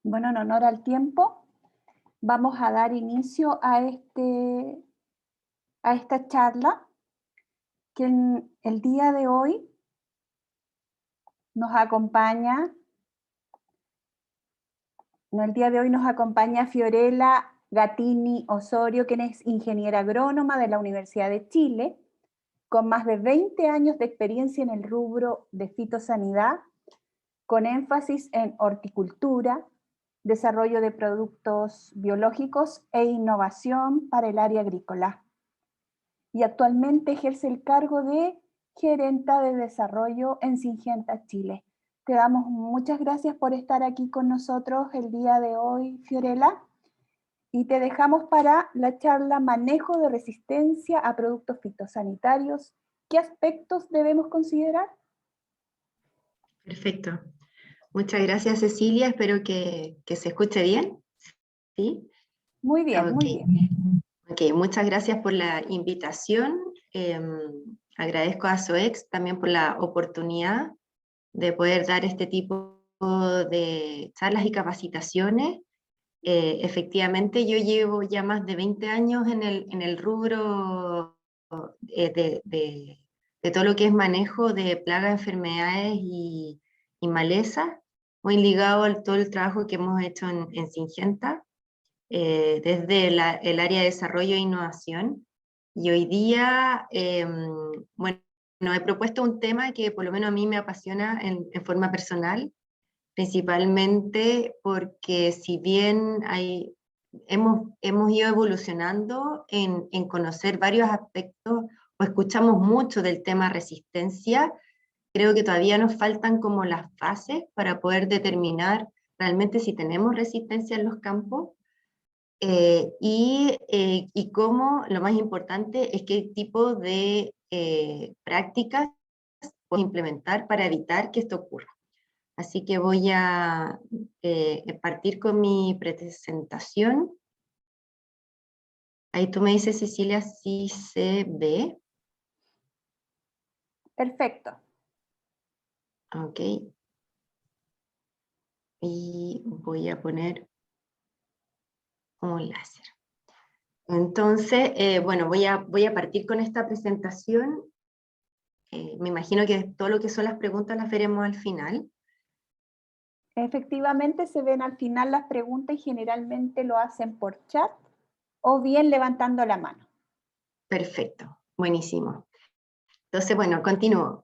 Bueno, en honor al tiempo, vamos a dar inicio a esta charla que el día de hoy nos acompaña, Fiorella Gatini Osorio, quien es ingeniera agrónoma de la Universidad de Chile, con más de 20 años de experiencia en el rubro de fitosanidad, con énfasis en horticultura, desarrollo de productos biológicos e innovación para el área agrícola. Y actualmente ejerce el cargo de gerenta de desarrollo en Syngenta Chile. Te damos muchas gracias por estar aquí con nosotros el día de hoy, Fiorella, y te dejamos para la charla Manejo de resistencia a productos fitosanitarios. ¿Qué aspectos debemos considerar? Perfecto. Muchas gracias, Cecilia. Espero que se escuche bien. ¿Sí? Muy bien, muy bien. Ok, muchas gracias por la invitación. Agradezco a SOEX también por la oportunidad de poder dar este tipo de charlas y capacitaciones. Efectivamente, yo llevo ya más de 20 años en el rubro de todo lo que es manejo de plagas, enfermedades y malezas, muy ligado a todo el trabajo que hemos hecho en Syngenta, desde el área de desarrollo e innovación. Y hoy día, bueno, he propuesto un tema que por lo menos a mí me apasiona en forma personal, principalmente porque si bien hemos ido evolucionando en conocer varios aspectos, o escuchamos mucho del tema resistencia, creo que todavía nos faltan como las fases para poder determinar realmente si tenemos resistencia en los campos, y cómo, lo más importante es qué tipo de prácticas podemos implementar para evitar que esto ocurra. Así que voy a partir con mi presentación. Ahí tú me dices, Cecilia, si se ve. Perfecto. Ok. Y voy a poner un láser. Entonces, bueno, voy a partir con esta presentación. Me imagino que todo lo que son las preguntas las veremos al final. Efectivamente, se ven al final las preguntas y generalmente lo hacen por chat o bien levantando la mano. Perfecto, buenísimo. Entonces, bueno, continúo.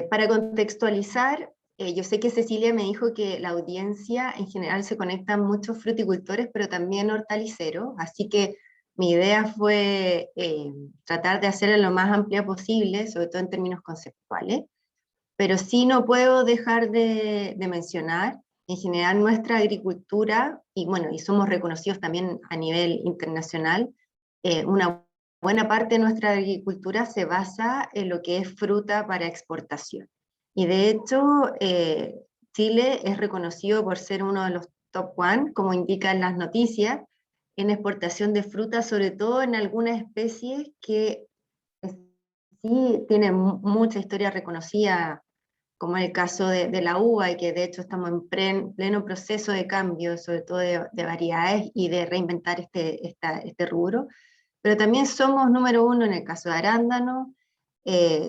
Para contextualizar, yo sé que Cecilia me dijo que la audiencia en general se conectan muchos fruticultores, pero también hortaliceros, así que mi idea fue tratar de hacerla lo más amplia posible, sobre todo en términos conceptuales, pero sí no puedo dejar de mencionar, en general nuestra agricultura, y bueno, y somos reconocidos también a nivel internacional, una buena parte de nuestra agricultura se basa en lo que es fruta para exportación. Y de hecho, Chile es reconocido por ser uno de los top one, como indican las noticias, en exportación de fruta, sobre todo en algunas especies que sí tienen mucha historia reconocida, como el caso de la uva, y que de hecho estamos en pleno proceso de cambio, sobre todo de variedades y de reinventar este rubro. Pero también somos número uno en el caso de arándano,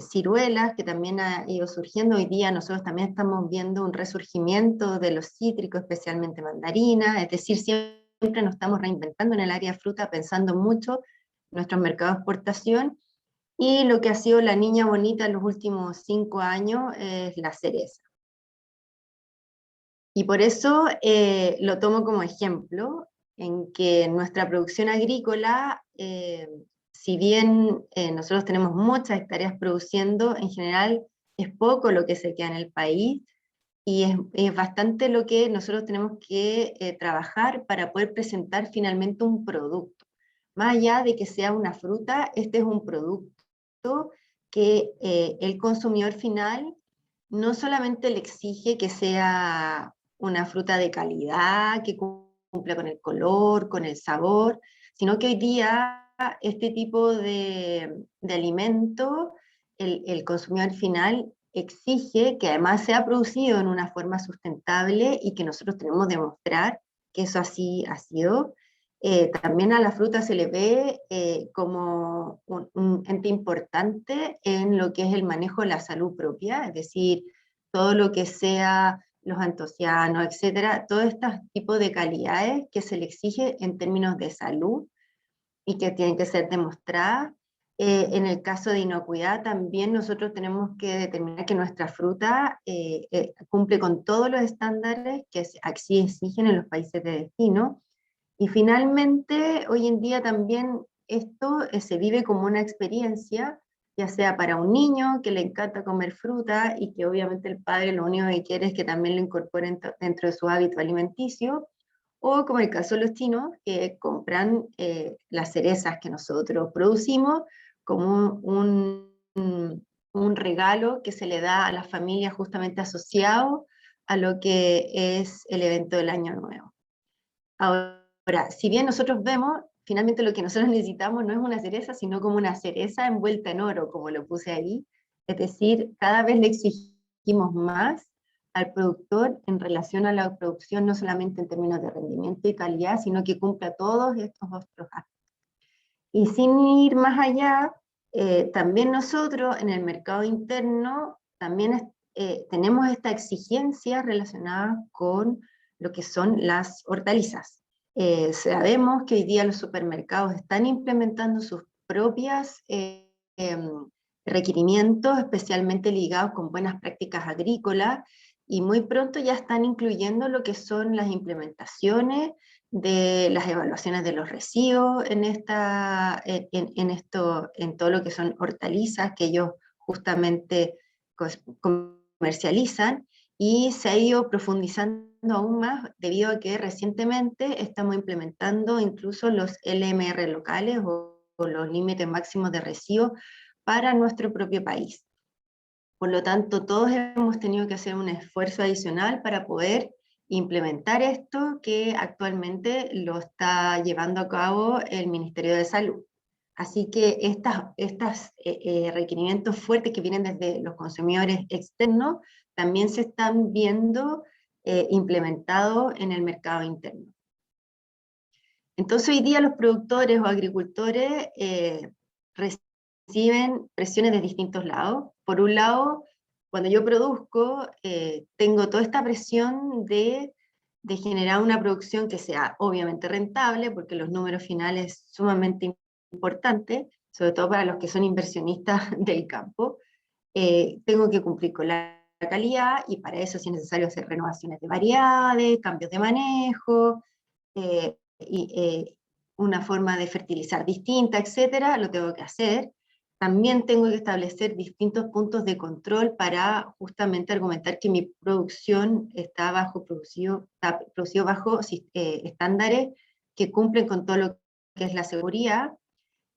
ciruelas, que también ha ido surgiendo. Hoy día nosotros también estamos viendo un resurgimiento de los cítricos, especialmente mandarina, es decir, siempre nos estamos reinventando en el área de fruta, pensando mucho en nuestros mercados de exportación, y lo que ha sido la niña bonita en los últimos 5 años es la cereza. Y por eso lo tomo como ejemplo, en que nuestra producción agrícola, si bien nosotros tenemos muchas hectáreas produciendo, en general es poco lo que se queda en el país, y es bastante lo que nosotros tenemos que trabajar para poder presentar finalmente un producto. Más allá de que sea una fruta, este es un producto que el consumidor final no solamente le exige que sea una fruta de calidad, que cumpla con el color, con el sabor, sino que hoy día este tipo de alimento, el consumidor final exige que además sea producido en una forma sustentable y que nosotros tenemos que demostrar que eso así ha sido. También a la fruta se le ve como un ente importante en lo que es el manejo de la salud propia, es decir, todo lo que sea los antocianos, etcétera, todo este tipo de calidades que se le exige en términos de salud y que tienen que ser demostradas. En el caso de inocuidad también nosotros tenemos que determinar que nuestra fruta cumple con todos los estándares que así exigen en los países de destino. Y finalmente, hoy en día también esto se vive como una experiencia, ya sea para un niño que le encanta comer fruta y que obviamente el padre lo único que quiere es que también lo incorporen dentro de su hábito alimenticio, o como el caso de los chinos, que compran las cerezas que nosotros producimos como un regalo que se le da a la familia justamente asociado a lo que es el evento del Año Nuevo. Ahora, si bien nosotros vemos, finalmente lo que nosotros necesitamos no es una cereza, sino como una cereza envuelta en oro, como lo puse ahí. Es decir, cada vez le exigimos más al productor en relación a la producción, no solamente en términos de rendimiento y calidad, sino que cumpla todos estos otros aspectos. Y sin ir más allá, también nosotros en el mercado interno también tenemos esta exigencia relacionada con lo que son las hortalizas. Sabemos que hoy día los supermercados están implementando sus propias requerimientos, especialmente ligados con buenas prácticas agrícolas, y muy pronto ya están incluyendo lo que son las implementaciones de las evaluaciones de los residuos en todo lo que son hortalizas que ellos justamente comercializan, y se ha ido profundizando aún más debido a que recientemente estamos implementando incluso los LMR locales o los límites máximos de residuos para nuestro propio país. Por lo tanto, todos hemos tenido que hacer un esfuerzo adicional para poder implementar esto que actualmente lo está llevando a cabo el Ministerio de Salud. Así que estos requerimientos fuertes que vienen desde los consumidores externos también se están viendo implementados en el mercado interno. Entonces hoy día los productores o agricultores reciben presiones de distintos lados. Por un lado, cuando yo produzco, tengo toda esta presión de generar una producción que sea obviamente rentable, porque los números finales son sumamente importantes, sobre todo para los que son inversionistas del campo. Tengo que cumplir con la calidad, y para eso si es necesario hacer renovaciones de variedades, cambios de manejo, una forma de fertilizar distinta, etcétera, lo tengo que hacer. También tengo que establecer distintos puntos de control para justamente argumentar que mi producción está producido bajo estándares que cumplen con todo lo que es la seguridad.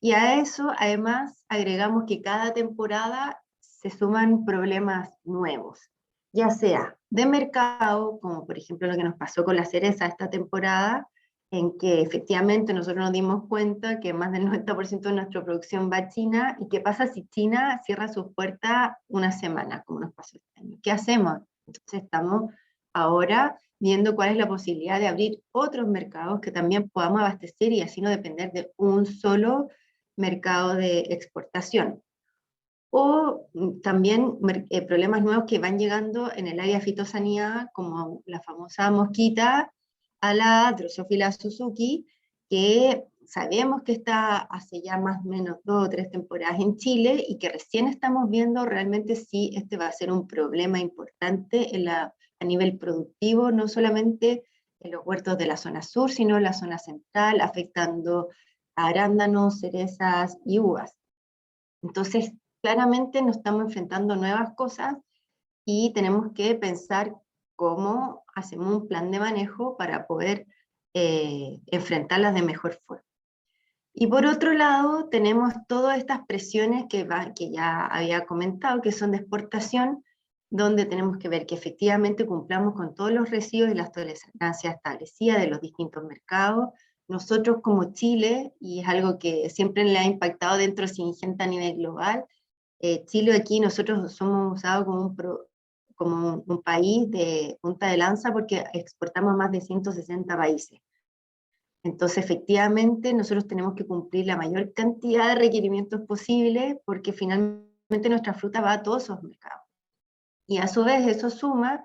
Y a eso, además, agregamos que cada temporada se suman problemas nuevos, ya sea de mercado, como por ejemplo lo que nos pasó con la cereza esta temporada, en que efectivamente nosotros nos dimos cuenta que más del 90% de nuestra producción va a China, y qué pasa si China cierra sus puertas una semana, como nos pasó este año. ¿Qué hacemos? Entonces estamos ahora viendo cuál es la posibilidad de abrir otros mercados que también podamos abastecer y así no depender de un solo mercado de exportación. O también problemas nuevos que van llegando en el área de fitosanidad, como la famosa mosquita a la Drosophila Suzuki, que sabemos que está hace ya más o menos 2 o 3 temporadas en Chile, y que recién estamos viendo realmente si este va a ser un problema importante a nivel productivo, no solamente en los huertos de la zona sur, sino en la zona central, afectando a arándanos, cerezas y uvas. Entonces, claramente nos estamos enfrentando a nuevas cosas y tenemos que pensar cómo hacemos un plan de manejo para poder enfrentarlas de mejor forma. Y por otro lado, tenemos todas estas presiones que ya había comentado, que son de exportación, donde tenemos que ver que efectivamente cumplamos con todos los residuos y las tolerancias establecidas de los distintos mercados. Nosotros como Chile, y es algo que siempre le ha impactado dentro de Syngenta a nivel global, Chile aquí nosotros somos usados como un país de punta de lanza porque exportamos a más de 160 países. Entonces, efectivamente, nosotros tenemos que cumplir la mayor cantidad de requerimientos posibles porque finalmente nuestra fruta va a todos esos mercados. Y a su vez eso suma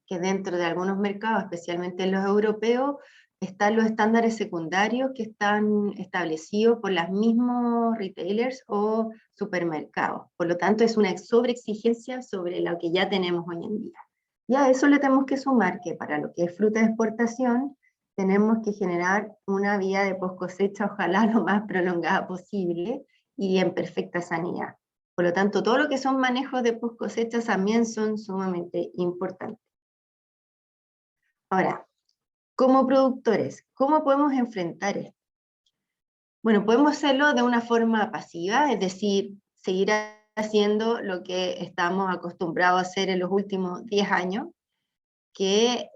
que dentro de algunos mercados, especialmente los europeos, están los estándares secundarios que están establecidos por los mismos retailers o supermercados. Por lo tanto, es una sobreexigencia sobre lo que ya tenemos hoy en día. Y a eso le tenemos que sumar que para lo que es fruta de exportación, tenemos que generar una vía de post cosecha, ojalá lo más prolongada posible y en perfecta sanidad. Por lo tanto, todo lo que son manejos de post cosecha también son sumamente importantes. Ahora, como productores, ¿cómo podemos enfrentar esto? Bueno, podemos hacerlo de una forma pasiva, es decir, seguir haciendo lo que estamos acostumbrados a hacer en los últimos 10 años, que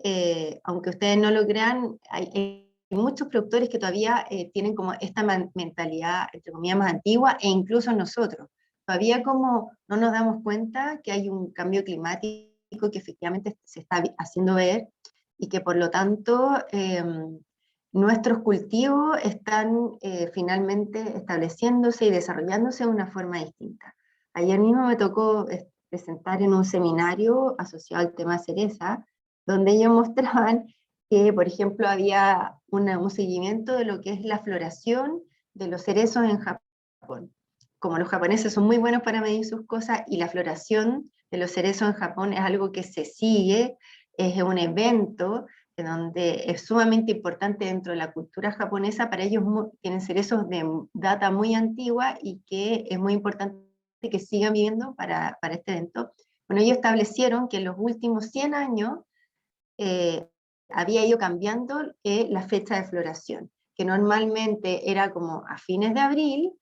aunque ustedes no lo crean, hay muchos productores que todavía tienen como esta mentalidad, entre comillas, más antigua, e incluso nosotros. Todavía como no nos damos cuenta que hay un cambio climático que efectivamente se está haciendo ver, y que por lo tanto nuestros cultivos están finalmente estableciéndose y desarrollándose de una forma distinta. Ayer mismo me tocó presentar en un seminario asociado al tema cereza, donde ellos mostraban que, por ejemplo, había un seguimiento de lo que es la floración de los cerezos en Japón. Como los japoneses son muy buenos para medir sus cosas, y la floración de los cerezos en Japón es algo que se sigue, es un evento donde es sumamente importante dentro de la cultura japonesa. Para ellos tienen cerezos de data muy antigua y que es muy importante que sigan viviendo para este evento. Bueno, ellos establecieron que en los últimos 100 años había ido cambiando la fecha de floración, que normalmente era como a fines de abril,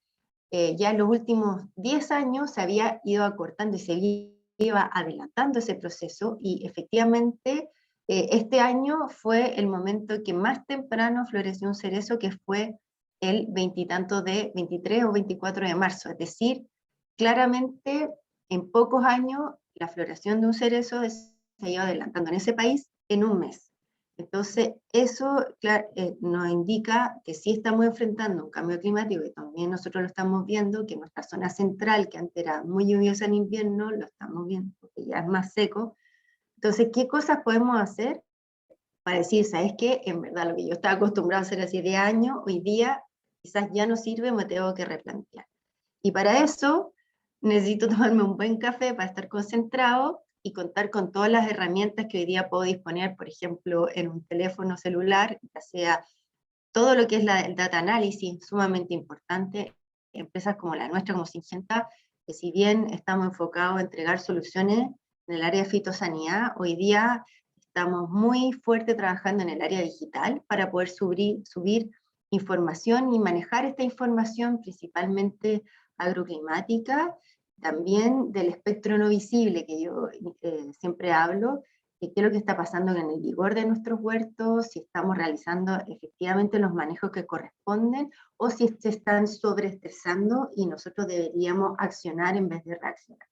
ya en los últimos 10 años se había ido acortando y se iba adelantando ese proceso, y efectivamente este año fue el momento que más temprano floreció un cerezo, que fue el 23 o 24 de marzo, es decir, claramente en pocos años la floración de un cerezo se iba adelantando en ese país en un mes. Entonces, eso nos indica que sí estamos enfrentando un cambio climático, y también nosotros lo estamos viendo, que nuestra zona central, que antes era muy lluviosa en invierno, lo estamos viendo porque ya es más seco. Entonces, ¿qué cosas podemos hacer para decir, sabes qué? En verdad, lo que yo estaba acostumbrado a hacer hace 10 años, hoy día quizás ya no sirve, me tengo que replantear. Y para eso necesito tomarme un buen café para estar concentrado y contar con todas las herramientas que hoy día puedo disponer, por ejemplo, en un teléfono celular, ya sea todo lo que es el data analysis, sumamente importante. Empresas como la nuestra, como Syngenta, que si bien estamos enfocados en entregar soluciones en el área de fitosanidad, hoy día estamos muy fuerte trabajando en el área digital para poder subir información y manejar esta información, principalmente agroclimática, también del espectro no visible, que yo siempre hablo, qué es lo que está pasando en el vigor de nuestros huertos, si estamos realizando efectivamente los manejos que corresponden, o si se están sobreestresando y nosotros deberíamos accionar en vez de reaccionar.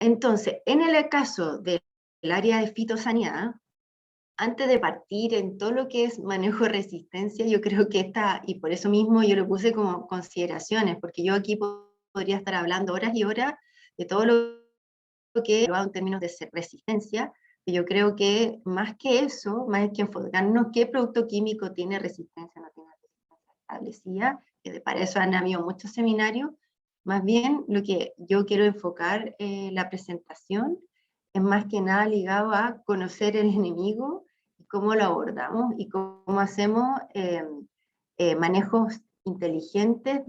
Entonces, en el caso del área de fitosanidad, antes de partir en todo lo que es manejo de resistencia, yo creo que y por eso mismo yo lo puse como consideraciones, porque yo aquí podría estar hablando horas y horas de todo lo que he en términos de resistencia, y yo creo que más que eso, más que enfocarnos qué producto químico tiene resistencia, no tiene resistencia establecida, que para eso han habido muchos seminarios, más bien lo que yo quiero enfocar la presentación es más que nada ligado a conocer el enemigo, y cómo lo abordamos, y cómo hacemos manejos inteligentes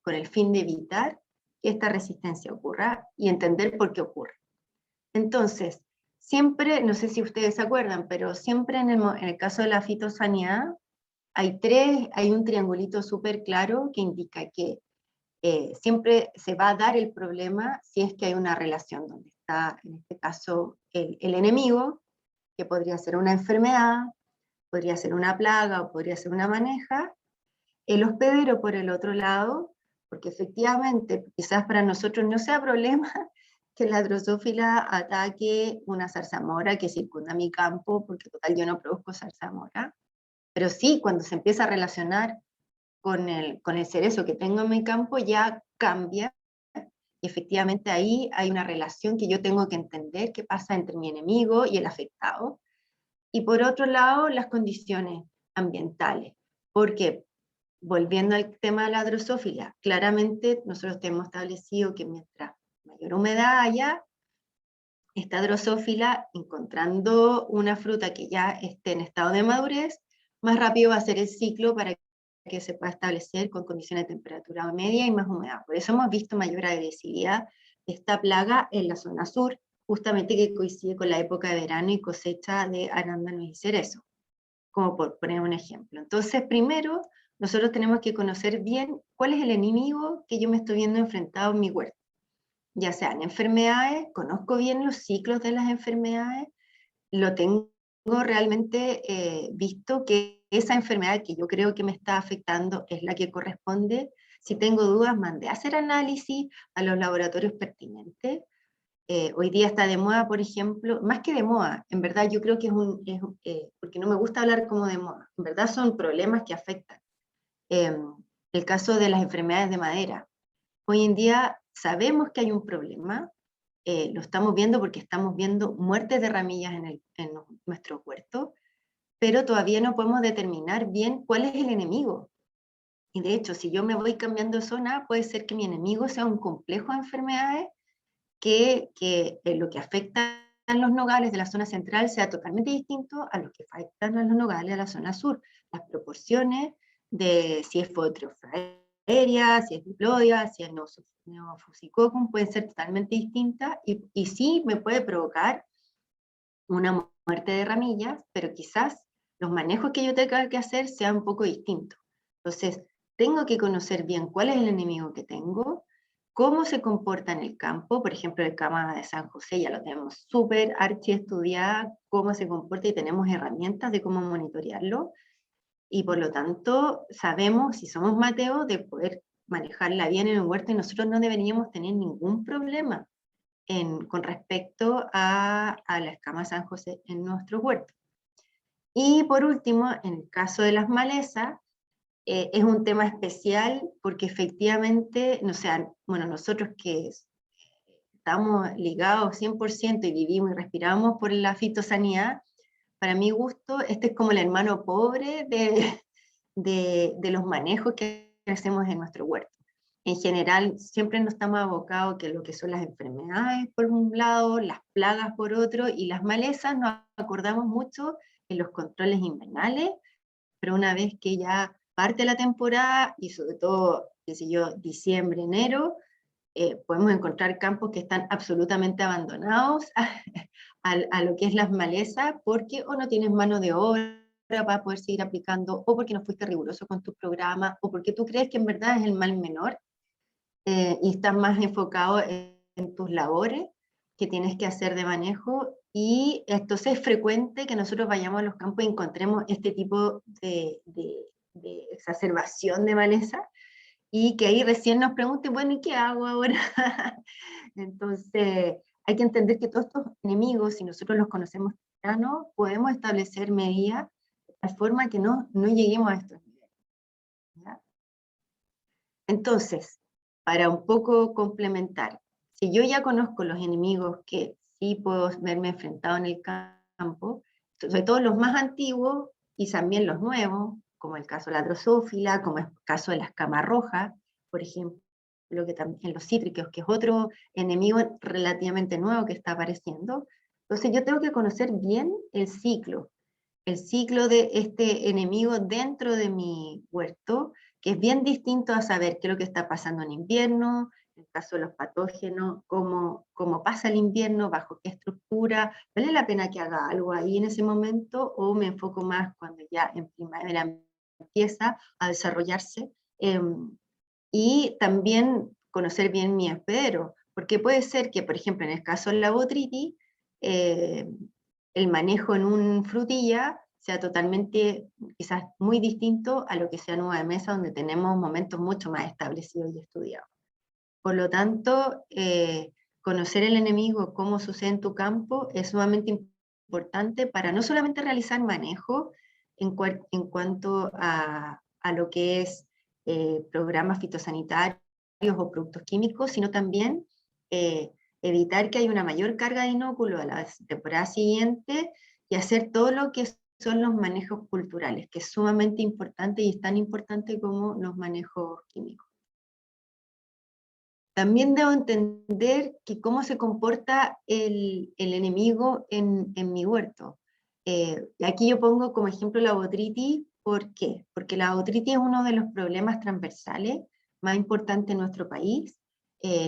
con el fin de evitar que esta resistencia ocurra y entender por qué ocurre. Entonces, siempre, no sé si ustedes se acuerdan, pero siempre en el caso de la fitosanidad hay un triangulito súper claro que indica que siempre se va a dar el problema si es que hay una relación donde está, en este caso, el enemigo, que podría ser una enfermedad, podría ser una plaga o podría ser una maneja. El hospedero, por el otro lado, porque efectivamente, quizás para nosotros no sea problema que la drosófila ataque una zarzamora que circunda mi campo, porque total yo no produzco zarzamora, pero sí, cuando se empieza a relacionar con el cerezo que tengo en mi campo, ya cambia. Efectivamente ahí hay una relación que yo tengo que entender qué pasa entre mi enemigo y el afectado. Y por otro lado, las condiciones ambientales, porque volviendo al tema de la drosófila, claramente nosotros tenemos establecido que mientras mayor humedad haya, esta drosófila, encontrando una fruta que ya esté en estado de madurez, más rápido va a ser el ciclo para que se pueda establecer con condiciones de temperatura media y más humedad. Por eso hemos visto mayor agresividad de esta plaga en la zona sur, justamente que coincide con la época de verano y cosecha de arándanos y cerezo, como por poner un ejemplo. Entonces, primero, nosotros tenemos que conocer bien cuál es el enemigo que yo me estoy viendo enfrentado en mi huerta. Ya sean enfermedades, conozco bien los ciclos de las enfermedades, lo tengo realmente visto que esa enfermedad que yo creo que me está afectando es la que corresponde. Si tengo dudas, mandé a hacer análisis a los laboratorios pertinentes. Hoy día está de moda, por ejemplo, más que de moda, en verdad yo creo que porque no me gusta hablar como de moda, en verdad son problemas que afectan. El caso de las enfermedades de madera. Hoy en día sabemos que hay un problema, lo estamos viendo porque estamos viendo muertes de ramillas en nuestro huerto, pero todavía no podemos determinar bien cuál es el enemigo. Y de hecho, si yo me voy cambiando de zona, puede ser que mi enemigo sea un complejo de enfermedades que lo que afecta a los nogales de la zona central sea totalmente distinto a lo que afectan a los nogales de la zona sur. Las proporciones de si es Phoetrophra, si es Diplodia, si es Neofusicoccus, pueden ser totalmente distintas y sí me puede provocar una muerte de ramillas, pero quizás los manejos que yo tenga que hacer sean un poco distintos. Entonces, tengo que conocer bien cuál es el enemigo que tengo, cómo se comporta en el campo, por ejemplo, el cama de San José ya lo tenemos súper archi estudiado, cómo se comporta y tenemos herramientas de cómo monitorearlo, y por lo tanto sabemos, si somos Mateo, de poder manejarla bien en el huerto y nosotros no deberíamos tener ningún problema con respecto a la escama San José en nuestro huerto. Y por último, en el caso de las malezas, es un tema especial porque efectivamente, no sé, bueno, nosotros que estamos ligados 100% y vivimos y respiramos por la fitosanidad, para mi gusto, este es como el hermano pobre de los manejos que hacemos en nuestro huerto. En general, siempre nos estamos abocados a lo que son las enfermedades por un lado, las plagas por otro, y las malezas nos acordamos mucho en los controles invernales, pero una vez que ya parte la temporada, y sobre todo, qué sé yo, diciembre, enero, podemos encontrar campos que están absolutamente abandonados a lo que es las malezas, porque o no tienes mano de obra para poder seguir aplicando, o porque no fuiste riguroso con tu programa, o porque tú crees que en verdad es el mal menor, y estás más enfocado en tus labores que tienes que hacer de manejo, y entonces es frecuente que nosotros vayamos a los campos y encontremos este tipo de exacerbación de maleza, y que ahí recién nos pregunten, bueno, ¿y qué hago ahora? Entonces, hay que entender que todos estos enemigos, si nosotros los conocemos temprano, podemos establecer medidas de tal forma que no lleguemos a estos niveles, ¿ya? Entonces, para un poco complementar, si yo ya conozco los enemigos que sí puedo verme enfrentado en el campo, sobre todo los más antiguos y también los nuevos, como el caso de la drosófila, como el caso de la escama roja, por ejemplo, que también los cítricos, que es otro enemigo relativamente nuevo que está apareciendo. Entonces yo tengo que conocer bien el ciclo de este enemigo dentro de mi huerto, que es bien distinto a saber qué es lo que está pasando en invierno, en el caso de los patógenos, cómo pasa el invierno, bajo qué estructura, ¿vale la pena que haga algo ahí en ese momento o me enfoco más cuando ya en primavera empieza a desarrollarse? Y también conocer bien mi hospedero, porque puede ser que, por ejemplo, en el caso de la botrytis, el manejo en un frutilla sea totalmente, quizás muy distinto a lo que sea nueva de mesa, donde tenemos momentos mucho más establecidos y estudiados. Por lo tanto, conocer el enemigo, cómo sucede en tu campo, es sumamente importante para no solamente realizar manejo en cuanto a lo que es programas fitosanitarios o productos químicos, sino también evitar que haya una mayor carga de inóculo a la temporada siguiente y hacer todo lo que son los manejos culturales, que es sumamente importante y es tan importante como los manejos químicos. También debo entender que cómo se comporta el enemigo en mi huerto. Aquí yo pongo como ejemplo la botrytis. ¿Por qué? Porque la botrytis es uno de los problemas transversales más importantes en nuestro país.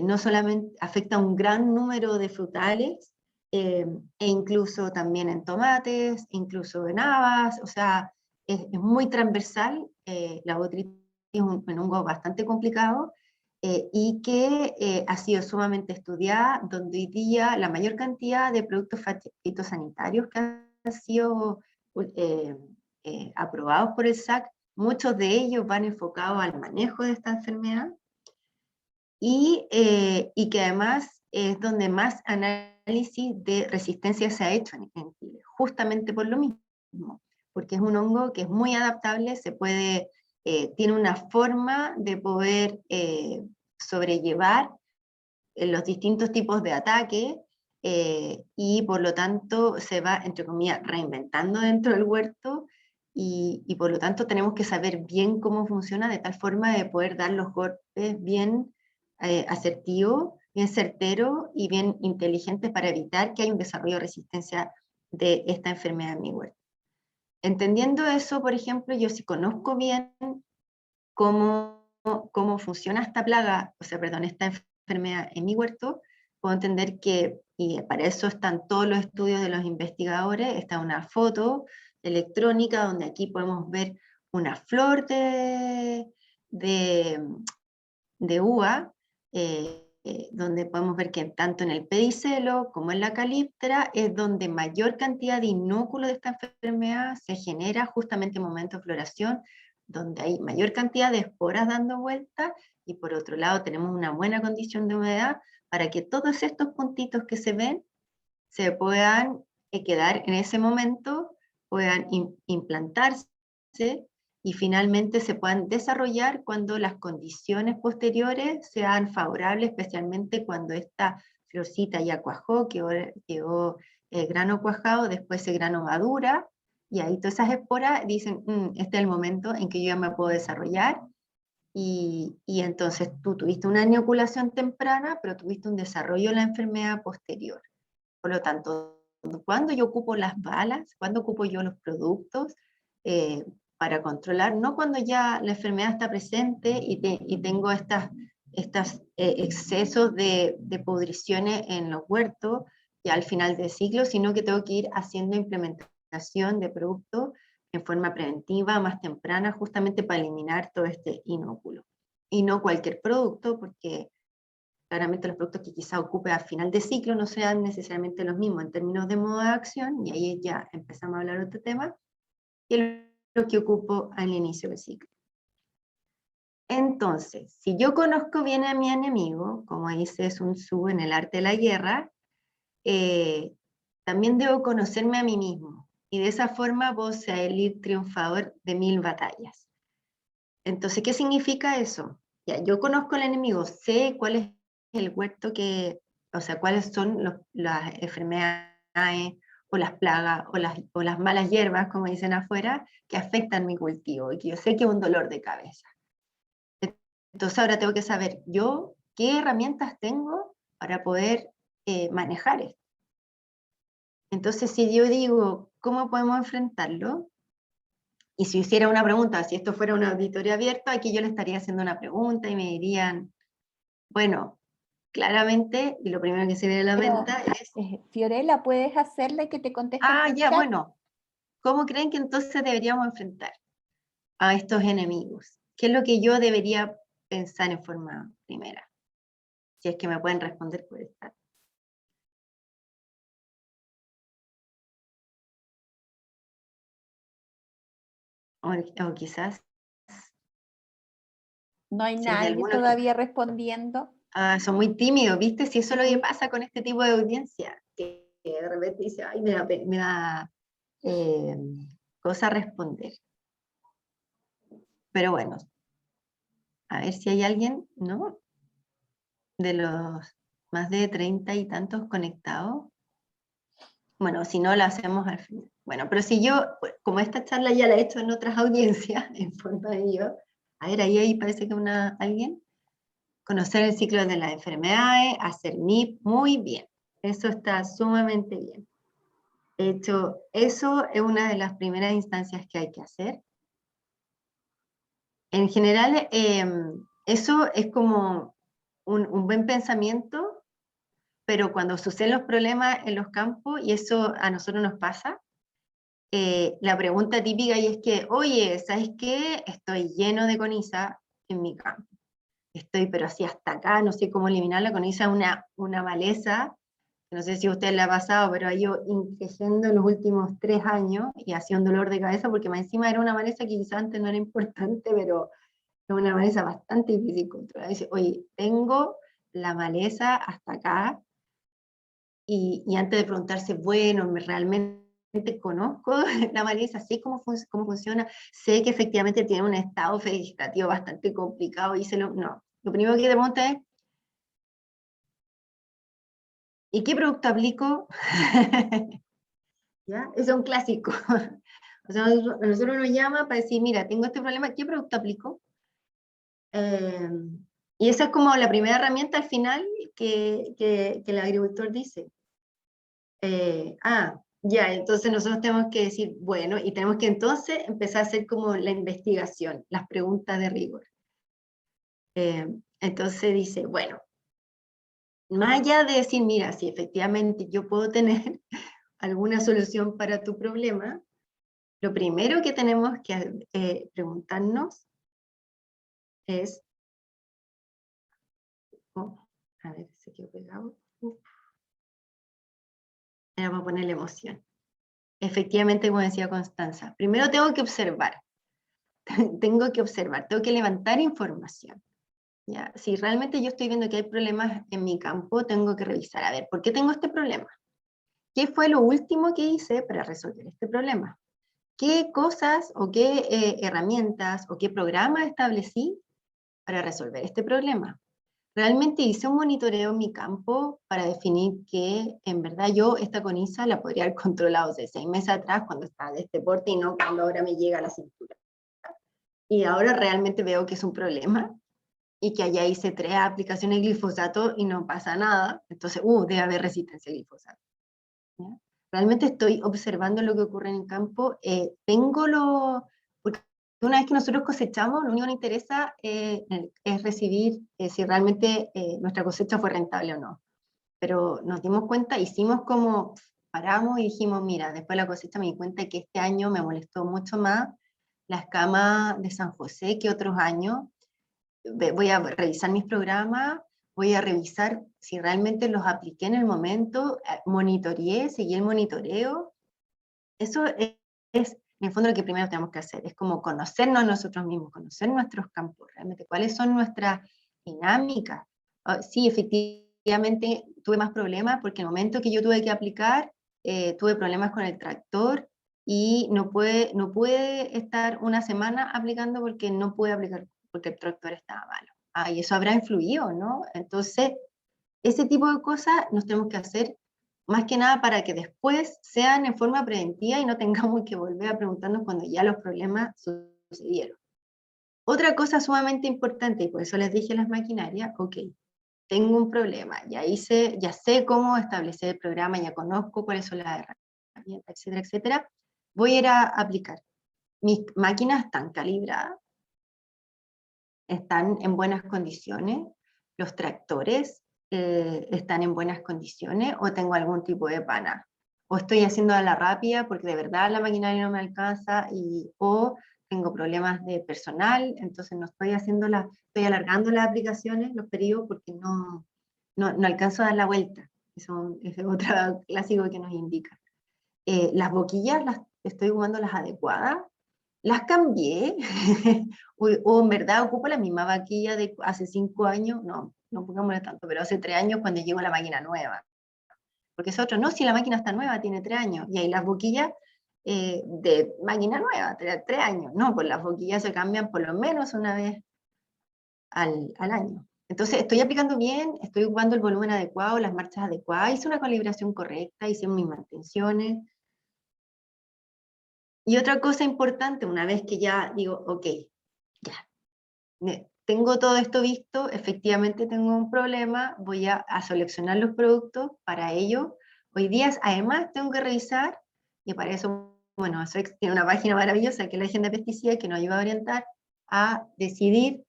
No solamente afecta a un gran número de frutales, e incluso también en tomates, incluso en habas, o sea, es muy transversal. La botrytis es un hongo bastante complicado, y que ha sido sumamente estudiada, donde hoy día la mayor cantidad de productos fitosanitarios que han sido aprobados por el SAC, muchos de ellos van enfocados al manejo de esta enfermedad, y que además es donde más análisis de resistencia se ha hecho en Chile, justamente por lo mismo, porque es un hongo que es muy adaptable, se puede, tiene una forma de poder sobrellevar los distintos tipos de ataque, y por lo tanto se va, entre comillas, reinventando dentro del huerto, y por lo tanto tenemos que saber bien cómo funciona de tal forma de poder dar los golpes bien asertivos, bien certeros y bien inteligentes para evitar que haya un desarrollo de resistencia de esta enfermedad en mi huerto. Entendiendo eso, por ejemplo, yo si conozco bien cómo funciona esta plaga, o sea, perdón, esta enfermedad en mi huerto, puedo entender que, y para eso están todos los estudios de los investigadores, está una foto electrónica donde aquí podemos ver una flor de uva, donde podemos ver que tanto en el pedicelo como en la calíptera es donde mayor cantidad de inóculo de esta enfermedad se genera justamente en momento de floración, donde hay mayor cantidad de esporas dando vueltas, y por otro lado tenemos una buena condición de humedad para que todos estos puntitos que se ven se puedan quedar en ese momento, puedan implantarse y finalmente se puedan desarrollar cuando las condiciones posteriores sean favorables, especialmente cuando esta florcita ya cuajó, quedó el grano cuajado, después ese grano madura, y ahí todas esas esporas dicen, este es el momento en que yo ya me puedo desarrollar, y entonces tú tuviste una inoculación temprana, pero tuviste un desarrollo de la enfermedad posterior. Por lo tanto, cuando yo ocupo las balas, cuando ocupo yo los productos para controlar, no cuando ya la enfermedad está presente y tengo estos excesos de pudriciones en los huertos ya al final del ciclo, sino que tengo que ir haciendo implementación de productos en forma preventiva, más temprana, justamente para eliminar todo este inóculo. Y no cualquier producto, porque claramente los productos que quizá ocupe al final de ciclo no sean necesariamente los mismos en términos de modo de acción, y ahí ya empezamos a hablar de otro tema, que lo que ocupo al inicio del ciclo. Entonces, si yo conozco bien a mi enemigo, como dice Sun Tzu en El arte de la guerra, también debo conocerme a mí mismo, y de esa forma voy a salir triunfador de 1000 batallas. Entonces, ¿qué significa eso? Ya, yo conozco al enemigo, sé cuál es el huerto o sea, cuáles son las enfermedades o las plagas o las malas hierbas, como dicen afuera, que afectan mi cultivo y que yo sé que es un dolor de cabeza. Entonces ahora tengo que saber yo qué herramientas tengo para poder manejar esto. Entonces si yo digo, ¿cómo podemos enfrentarlo? Y si hiciera una pregunta, si esto fuera una auditoría abierta, aquí yo le estaría haciendo una pregunta y me dirían, bueno, claramente, y lo primero que se viene a la mente es, Fiorella, ¿puedes hacerle que te contesten por ya, chat? bueno, ¿cómo creen que entonces deberíamos enfrentar a estos enemigos? ¿Qué es lo que yo debería pensar en forma primera? Si es que me pueden responder por esta. o quizás, No hay si hay nadie alguno que... todavía respondiendo. Son muy tímidos, ¿viste? Si eso es lo que Sí. pasa con este tipo de audiencia, que de repente dice, ay, me da eh, cosa responder. Pero bueno, a ver si hay alguien, ¿no? De los más de 30 y tantos conectados. Bueno, si no, la hacemos al final. Bueno, pero si yo, como esta charla ya la he hecho en otras audiencias, en forma de yo, a ver, ahí parece que alguien, conocer el ciclo de las enfermedades, hacer MIP, muy bien. Eso está sumamente bien. De hecho, eso es una de las primeras instancias que hay que hacer. En general, eso es como un buen pensamiento, pero cuando suceden los problemas en los campos, y eso a nosotros nos pasa, la pregunta típica y es que, oye, ¿sabes qué? Estoy lleno de coniza en mi campo. Estoy, pero así hasta acá, no sé cómo eliminar la coniza, una maleza. No sé si a usted le ha pasado, pero ha ido creciendo en los últimos 3 años y ha sido un dolor de cabeza porque más encima era una maleza que quizás antes no era importante, pero es una maleza bastante difícil controlar. Dice, oye, tengo la maleza hasta acá, y antes de preguntarse, bueno, realmente conozco la maleza, sé cómo funciona, sé que efectivamente tiene un estado vegetativo bastante complicado, no. Lo primero que te pregunta es, ¿y qué producto aplico? ¿Ya? Eso es un clásico. O sea, nosotros nos llama para decir, mira, tengo este problema, ¿qué producto aplico? Y esa es como la primera herramienta al final que el agricultor dice. Ya, entonces nosotros tenemos que decir, bueno, y tenemos que entonces empezar a hacer como la investigación, las preguntas de rigor. Entonces dice, bueno, más allá de decir, mira, si efectivamente yo puedo tener alguna solución para tu problema, lo primero que tenemos que preguntarnos es, a ver, se quedó pegado. Era para ponerle emoción. Efectivamente, como decía Constanza, primero tengo que observar, tengo que levantar información. ¿Ya? Si realmente yo estoy viendo que hay problemas en mi campo, tengo que revisar, a ver, ¿por qué tengo este problema? ¿Qué fue lo último que hice para resolver este problema? ¿Qué cosas o qué herramientas o qué programas establecí para resolver este problema? Realmente hice un monitoreo en mi campo para definir que en verdad yo esta coniza la podría haber controlado hace 6 meses atrás cuando estaba de este porte y no cuando ahora me llega a la cintura. Y ahora realmente veo que es un problema y que allá hice 3 aplicaciones de glifosato y no pasa nada, entonces, debe haber resistencia al glifosato. ¿Ya? Realmente estoy observando lo que ocurre en el campo, porque una vez que nosotros cosechamos, lo único que nos interesa es recibir si realmente nuestra cosecha fue rentable o no. Pero nos dimos cuenta, hicimos como, paramos y dijimos, mira, después de la cosecha me di cuenta que este año me molestó mucho más la escama de San José que otros años. Voy a revisar mis programas, voy a revisar si realmente los apliqué en el momento, monitoreé, seguí el monitoreo. Eso es, en el fondo, lo que primero tenemos que hacer, es como conocernos nosotros mismos, conocer nuestros campos, realmente, cuáles son nuestras dinámicas. Sí, efectivamente, tuve más problemas porque el momento que yo tuve que aplicar, tuve problemas con el tractor y no pude estar una semana aplicando porque no pude aplicar porque el tractor estaba malo. Y eso habrá influido, ¿no? Entonces, ese tipo de cosas nos tenemos que hacer más que nada para que después sean en forma preventiva y no tengamos que volver a preguntarnos cuando ya los problemas sucedieron. Otra cosa sumamente importante, y por eso les dije las maquinarias, ok, tengo un problema, ya sé cómo establecer el programa, ya conozco cuáles son las herramientas, etcétera, etcétera, voy a ir a aplicar. Mis máquinas están calibradas, están en buenas condiciones, los tractores están en buenas condiciones, o tengo algún tipo de pana, o estoy haciendo a la rápida porque de verdad la maquinaria no me alcanza, o tengo problemas de personal, entonces no estoy estoy alargando las aplicaciones, los periodos, porque no alcanzo a dar la vuelta. Eso es otro clásico que nos indica. Las boquillas estoy jugando las adecuadas. las cambié, o en verdad ocupo la misma vaquilla de hace 5 años, no pongámosle tanto, pero hace 3 años cuando llegó la máquina nueva. Porque es otro, no, si la máquina está nueva, tiene 3 años, y ahí las boquillas de máquina nueva, 3 años, no, pues las boquillas se cambian por lo menos una vez al año. Entonces, estoy aplicando bien, estoy ocupando el volumen adecuado, las marchas adecuadas, hice una calibración correcta, hice mis mantenciones. Y otra cosa importante, una vez que ya digo, ok, ya, tengo todo esto visto, efectivamente tengo un problema, voy a seleccionar los productos para ello. Hoy día, además, tengo que revisar, y para eso, bueno, Soex tiene una página maravillosa que es la Agenda de Pesticidas, que nos ayuda a orientar a decidir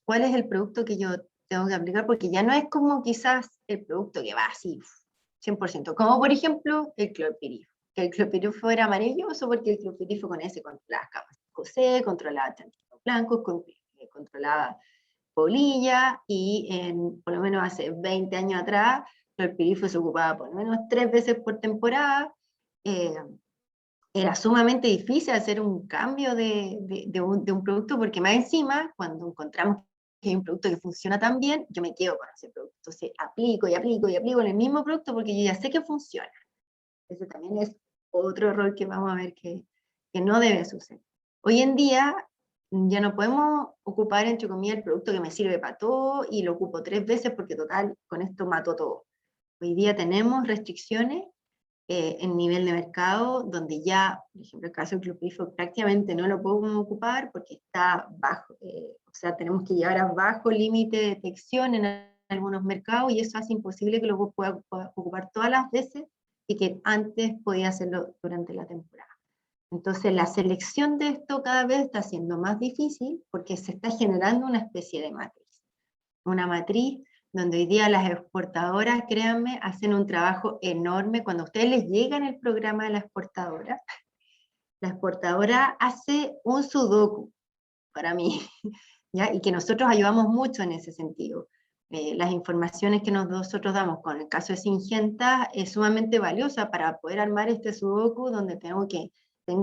cuál es el producto que yo tengo que aplicar, porque ya no es como quizás el producto que va así, 100%, como por ejemplo el clorpirifo, que el clorpirifo era maravilloso porque el clorpirifo con ese controlaba capas C, controlaba chanchitos blancos, controlaba polilla, y por lo menos hace 20 años atrás, el clorpirifo se ocupaba por lo menos 3 veces por temporada. Era sumamente difícil hacer un cambio de un producto, porque más encima, cuando encontramos que hay un producto que funciona tan bien, yo me quedo con ese producto. Entonces aplico y aplico y aplico en el mismo producto porque yo ya sé que funciona. Ese también es otro error que vamos a ver que no debe suceder. Hoy en día ya no podemos ocupar, entre comillas, el producto que me sirve para todo y lo ocupo 3 veces porque total, con esto mato todo. Hoy día tenemos restricciones en nivel de mercado, donde ya, por ejemplo, el caso del clorpirifo prácticamente no lo podemos ocupar porque está bajo, o sea, tenemos que llegar a bajo límite de detección en algunos mercados, y eso hace imposible que lo pueda ocupar todas las veces y que antes podía hacerlo durante la temporada. Entonces la selección de esto cada vez está siendo más difícil porque se está generando una especie de matriz. Una matriz donde hoy día las exportadoras, créanme, hacen un trabajo enorme. Cuando a ustedes les llega en el programa de la exportadora hace un sudoku para mí, ¿ya? Y que nosotros ayudamos mucho en ese sentido. Las informaciones que nosotros damos con el caso de Syngenta es sumamente valiosa para poder armar este sudoku donde tengo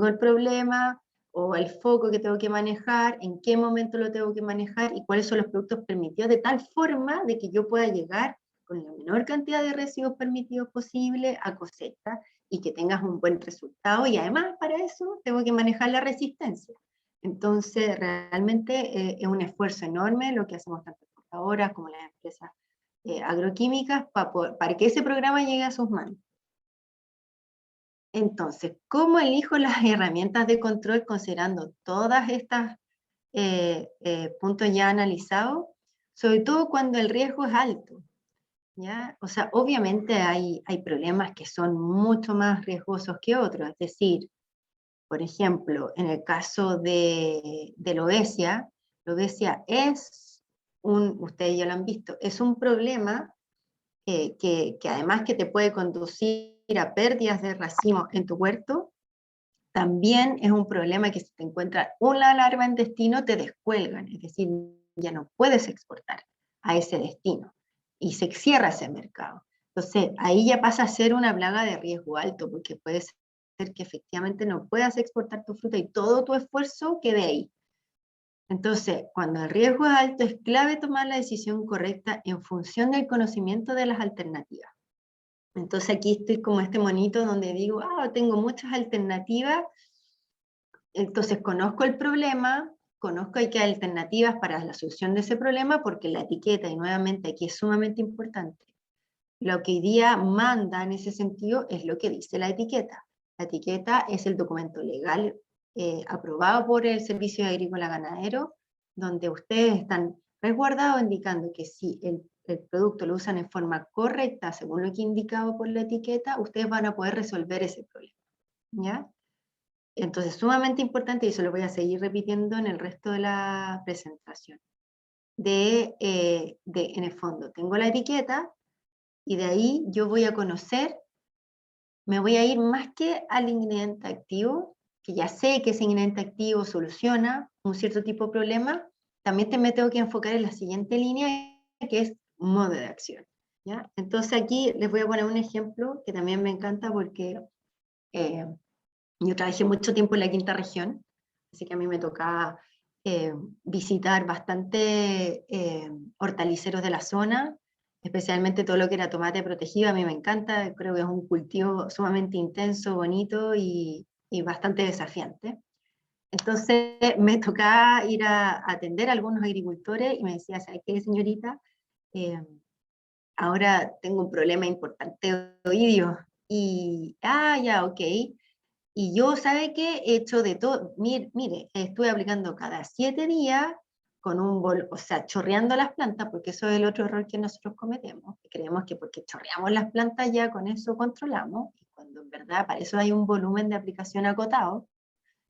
el problema, o el foco que tengo que manejar, en qué momento lo tengo que manejar y cuáles son los productos permitidos, de tal forma de que yo pueda llegar con la menor cantidad de residuos permitidos posible a cosecha y que tengas un buen resultado, y además para eso tengo que manejar la resistencia. Entonces realmente es un esfuerzo enorme lo que hacemos tanto exportadoras como las empresas agroquímicas para que ese programa llegue a sus manos. Entonces, ¿cómo elijo las herramientas de control considerando todas estas puntos ya analizados? Sobre todo cuando el riesgo es alto, ¿ya? O sea, obviamente hay problemas que son mucho más riesgosos que otros, es decir, por ejemplo, en el caso de Lobesia es ustedes ya lo han visto, es un problema que además que te puede conducir a pérdidas de racimos en tu huerto, también es un problema que si te encuentras una larva en destino te descuelgan, es decir, ya no puedes exportar a ese destino y se cierra ese mercado. Entonces ahí ya pasa a ser una plaga de riesgo alto, porque puede ser que efectivamente no puedas exportar tu fruta y todo tu esfuerzo quede ahí. Entonces, cuando el riesgo es alto, es clave tomar la decisión correcta en función del conocimiento de las alternativas. Entonces aquí estoy como este monito donde digo, tengo muchas alternativas, entonces conozco el problema, conozco que hay alternativas para la solución de ese problema, porque la etiqueta, y nuevamente aquí es sumamente importante, lo que hoy día manda en ese sentido es lo que dice la etiqueta. La etiqueta es el documento legal aprobado por el Servicio Agrícola Ganadero, donde ustedes están resguardados indicando que si el producto lo usan en forma correcta, según lo que indicado por la etiqueta, ustedes van a poder resolver ese problema, ¿ya? Entonces, sumamente importante, y eso lo voy a seguir repitiendo en el resto de la presentación. En el fondo, tengo la etiqueta, y de ahí yo voy a conocer, me voy a ir más que al ingrediente activo, que ya sé que ese ingrediente activo soluciona un cierto tipo de problema, también me tengo que enfocar en la siguiente línea, que es modo de acción, ¿ya? Entonces aquí les voy a poner un ejemplo que también me encanta porque yo trabajé mucho tiempo en la quinta región, así que a mí me tocaba visitar bastante hortaliceros de la zona, especialmente todo lo que era tomate protegido. A mí me encanta, creo que es un cultivo sumamente intenso, bonito y bastante desafiante. Entonces me tocaba ir a atender a algunos agricultores y me decía, ¿sabes qué, señorita? Ahora tengo un problema importante de oído. Y, ya, ok. Y yo, ¿sabe qué? He hecho de todo. Mire, estuve aplicando cada 7 días con un o sea, chorreando las plantas, porque eso es el otro error que nosotros cometemos. Que creemos que porque chorreamos las plantas ya con eso controlamos, y cuando en verdad para eso hay un volumen de aplicación acotado.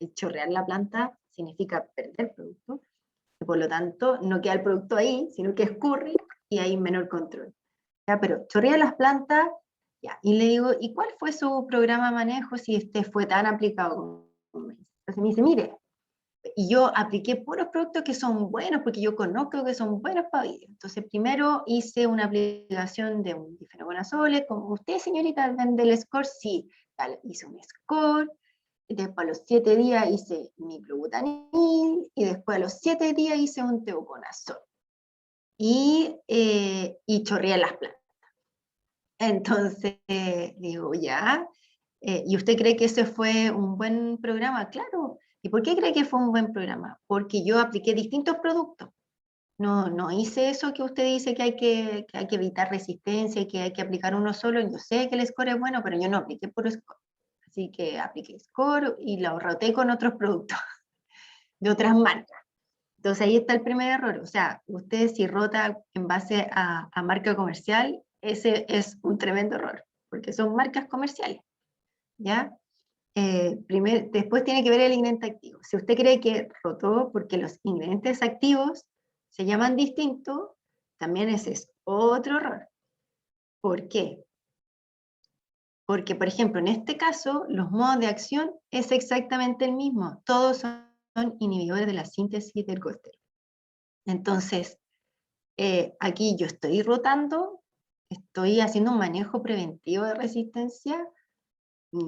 El chorrear la planta significa perder producto, y por lo tanto no queda el producto ahí, sino que escurre y hay menor control. ¿Ya? Pero chorrea las plantas, ya, y le digo, ¿y cuál fue su programa de manejo si este fue tan aplicado como me dice? Entonces me dice, mire, y yo apliqué puros productos que son buenos, porque yo conozco que son buenos para oír. Entonces primero hice una aplicación de un difenoconazole, como usted, señorita, vende el score, sí, tal, hice un score, y después a los 7 días hice miclobutanil, y después a los 7 días hice un teoconazol. Y chorreé las plantas. Entonces, digo, ya, ¿y usted cree que ese fue un buen programa? Claro. ¿Y por qué cree que fue un buen programa? Porque yo apliqué distintos productos. No hice eso que usted dice que hay que evitar resistencia y que hay que aplicar uno solo. Yo sé que el score es bueno, pero yo no apliqué puro score. Así que apliqué score y lo roté con otros productos de otras marcas. Entonces ahí está el primer error. O sea, usted si rota en base a marca comercial, ese es un tremendo error, porque son marcas comerciales, ¿ya? Después tiene que ver el ingrediente activo. Si usted cree que rotó porque los ingredientes activos se llaman distinto, también ese es otro error. ¿Por qué? Porque, por ejemplo, en este caso, los modos de acción es exactamente el mismo. Todos son inhibidores de la síntesis del colesterol. Entonces, aquí yo estoy rotando, estoy haciendo un manejo preventivo de resistencia.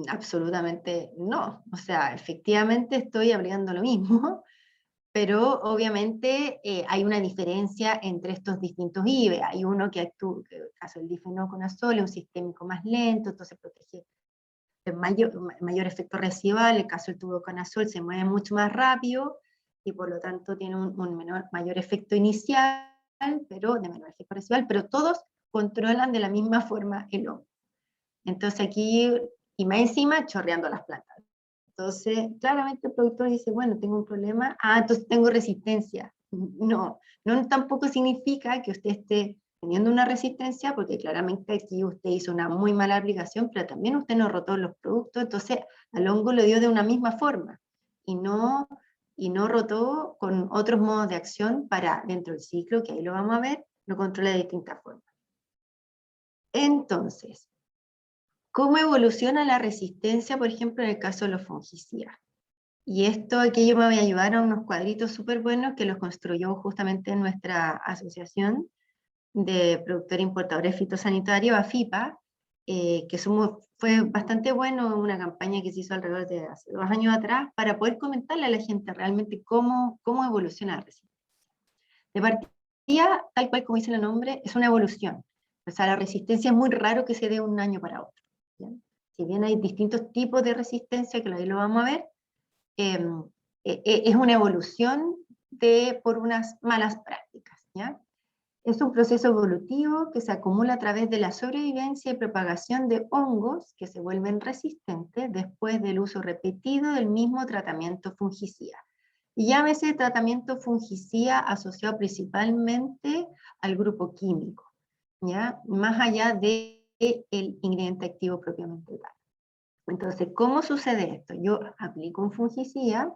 Absolutamente no. O sea, efectivamente estoy aplicando lo mismo, pero obviamente hay una diferencia entre estos distintos IBE. Hay uno que actúa, en el caso del difenoconazole, es un sistémico más lento, entonces protege de mayor efecto residual. El caso del tubuconazol se mueve mucho más rápido y por lo tanto tiene un mayor efecto inicial, pero de menor efecto residual, pero todos controlan de la misma forma el hongo. Entonces aquí, y más encima, chorreando las plantas. Entonces, claramente el productor dice, bueno, tengo un problema, entonces tengo resistencia. No tampoco significa que usted esté teniendo una resistencia, porque claramente aquí usted hizo una muy mala aplicación, pero también usted no rotó los productos, entonces al hongo lo dio de una misma forma, y no rotó con otros modos de acción para dentro del ciclo, que ahí lo vamos a ver, lo controla de distintas formas. Entonces, ¿cómo evoluciona la resistencia, por ejemplo, en el caso de los fungicidas? Y esto aquí yo me voy a ayudar a unos cuadritos súper buenos que los construyó justamente nuestra asociación de productores importadores fitosanitarios, AFIPA, que fue bastante bueno, una campaña que se hizo alrededor de hace 2 años atrás, para poder comentarle a la gente realmente cómo evoluciona la resistencia. De partida, tal cual como dice el nombre, es una evolución. O sea, la resistencia es muy raro que se dé un año para otro. ¿Bien? Si bien hay distintos tipos de resistencia, que ahí lo vamos a ver, es una evolución por unas malas prácticas, ¿ya? Es un proceso evolutivo que se acumula a través de la sobrevivencia y propagación de hongos que se vuelven resistentes después del uso repetido del mismo tratamiento fungicida. Y llámese tratamiento fungicida asociado principalmente al grupo químico, ¿ya? Más allá del ingrediente activo propiamente tal. Entonces, ¿cómo sucede esto? Yo aplico un fungicida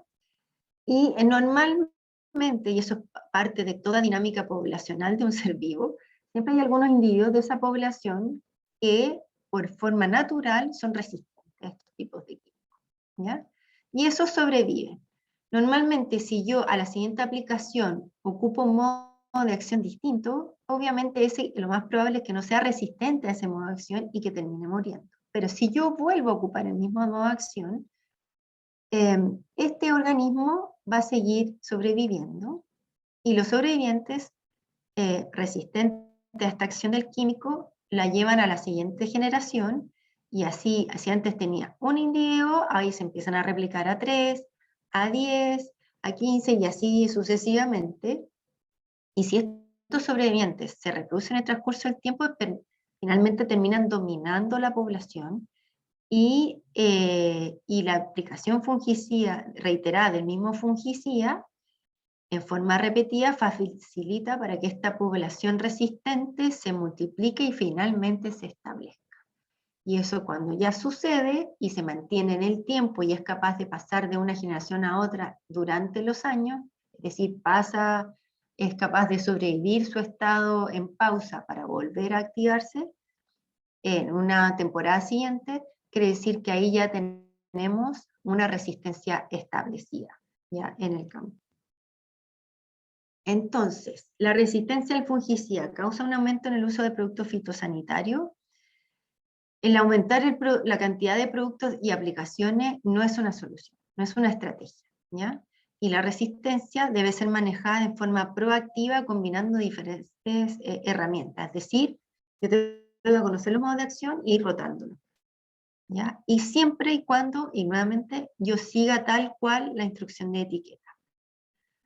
y normalmente, y eso es parte de toda dinámica poblacional de un ser vivo, siempre hay algunos individuos de esa población que por forma natural son resistentes a estos tipos de químicos, ¿ya? Y esos sobreviven. Normalmente, si yo a la siguiente aplicación ocupo un modo de acción distinto, obviamente lo más probable es que no sea resistente a ese modo de acción y que termine muriendo. Pero si yo vuelvo a ocupar el mismo modo de acción, este organismo va a seguir sobreviviendo, y los sobrevivientes resistentes a esta acción del químico la llevan a la siguiente generación, y así, si antes tenía un individuo, ahí se empiezan a replicar a 3, a 10, a 15, y así sucesivamente. Y si estos sobrevivientes se reproducen en el transcurso del tiempo, finalmente terminan dominando la población, y la aplicación fungicida reiterada del mismo fungicida en forma repetida facilita para que esta población resistente se multiplique y finalmente se establezca. Y eso, cuando ya sucede y se mantiene en el tiempo y es capaz de pasar de una generación a otra durante los años, es decir, es capaz de sobrevivir su estado en pausa para volver a activarse en una temporada siguiente, quiere decir que ahí ya tenemos una resistencia establecida, ya, en el campo. Entonces, la resistencia al fungicida causa un aumento en el uso de productos fitosanitarios. El aumentar la cantidad de productos y aplicaciones no es una solución, no es una estrategia, ¿ya? Y la resistencia debe ser manejada de forma proactiva combinando diferentes herramientas, es decir, yo tengo que conocer los modos de acción e ir rotándolos, ¿ya? Y siempre y cuando, y nuevamente, yo siga tal cual la instrucción de etiqueta.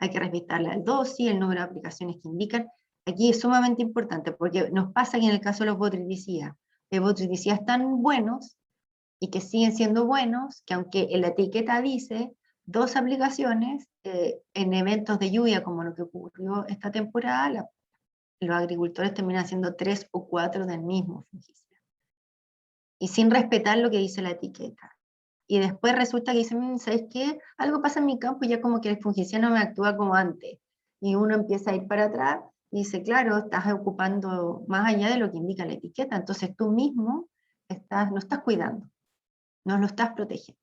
Hay que respetar la dosis, el número de aplicaciones que indican. Aquí es sumamente importante, porque nos pasa que en el caso de los botryticidas, hay botryticidas tan buenos, y que siguen siendo buenos, que aunque en la etiqueta dice 2 aplicaciones, en eventos de lluvia como lo que ocurrió esta temporada, los agricultores terminan haciendo 3 o 4 del mismo fungicida. Y sin respetar lo que dice la etiqueta. Y después resulta que dicen, ¿sabes qué? Algo pasa en mi campo y ya como que el fungicida no me actúa como antes. Y uno empieza a ir para atrás y dice, claro, estás ocupando más allá de lo que indica la etiqueta, entonces tú mismo no estás cuidando, no lo estás protegiendo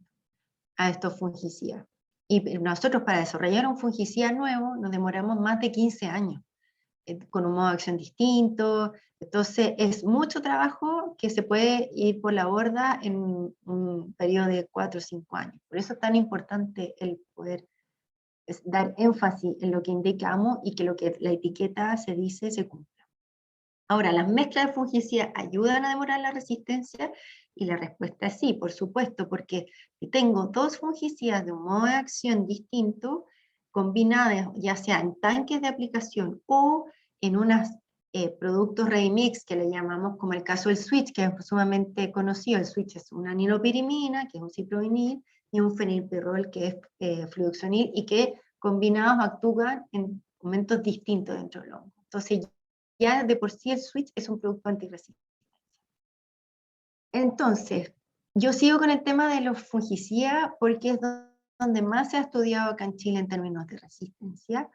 a estos fungicidas. Y nosotros, para desarrollar un fungicida nuevo nos demoramos más de 15 años, con un modo de acción distinto. Entonces es mucho trabajo que se puede ir por la borda en un periodo de 4 o 5 años. Por eso es tan importante el poder dar énfasis en lo que indicamos y que lo que la etiqueta se dice se cumpla. Ahora, ¿las mezclas de fungicidas ayudan a demorar la resistencia? Y la respuesta es sí, por supuesto, porque si tengo 2 fungicidas de un modo de acción distinto, combinadas ya sea en tanques de aplicación o en unos productos ready mix que le llamamos, como el caso del switch, que es sumamente conocido. El switch es una nilopirimina, que es un ciplovinil, y un fenilpirrol, que es fluoxonil, y que combinados actúan en momentos distintos dentro del hongo. Entonces, ya de por sí el switch es un producto antirresistencia. Entonces, yo sigo con el tema de los fungicidas porque es donde más se ha estudiado acá en Chile en términos de resistencia,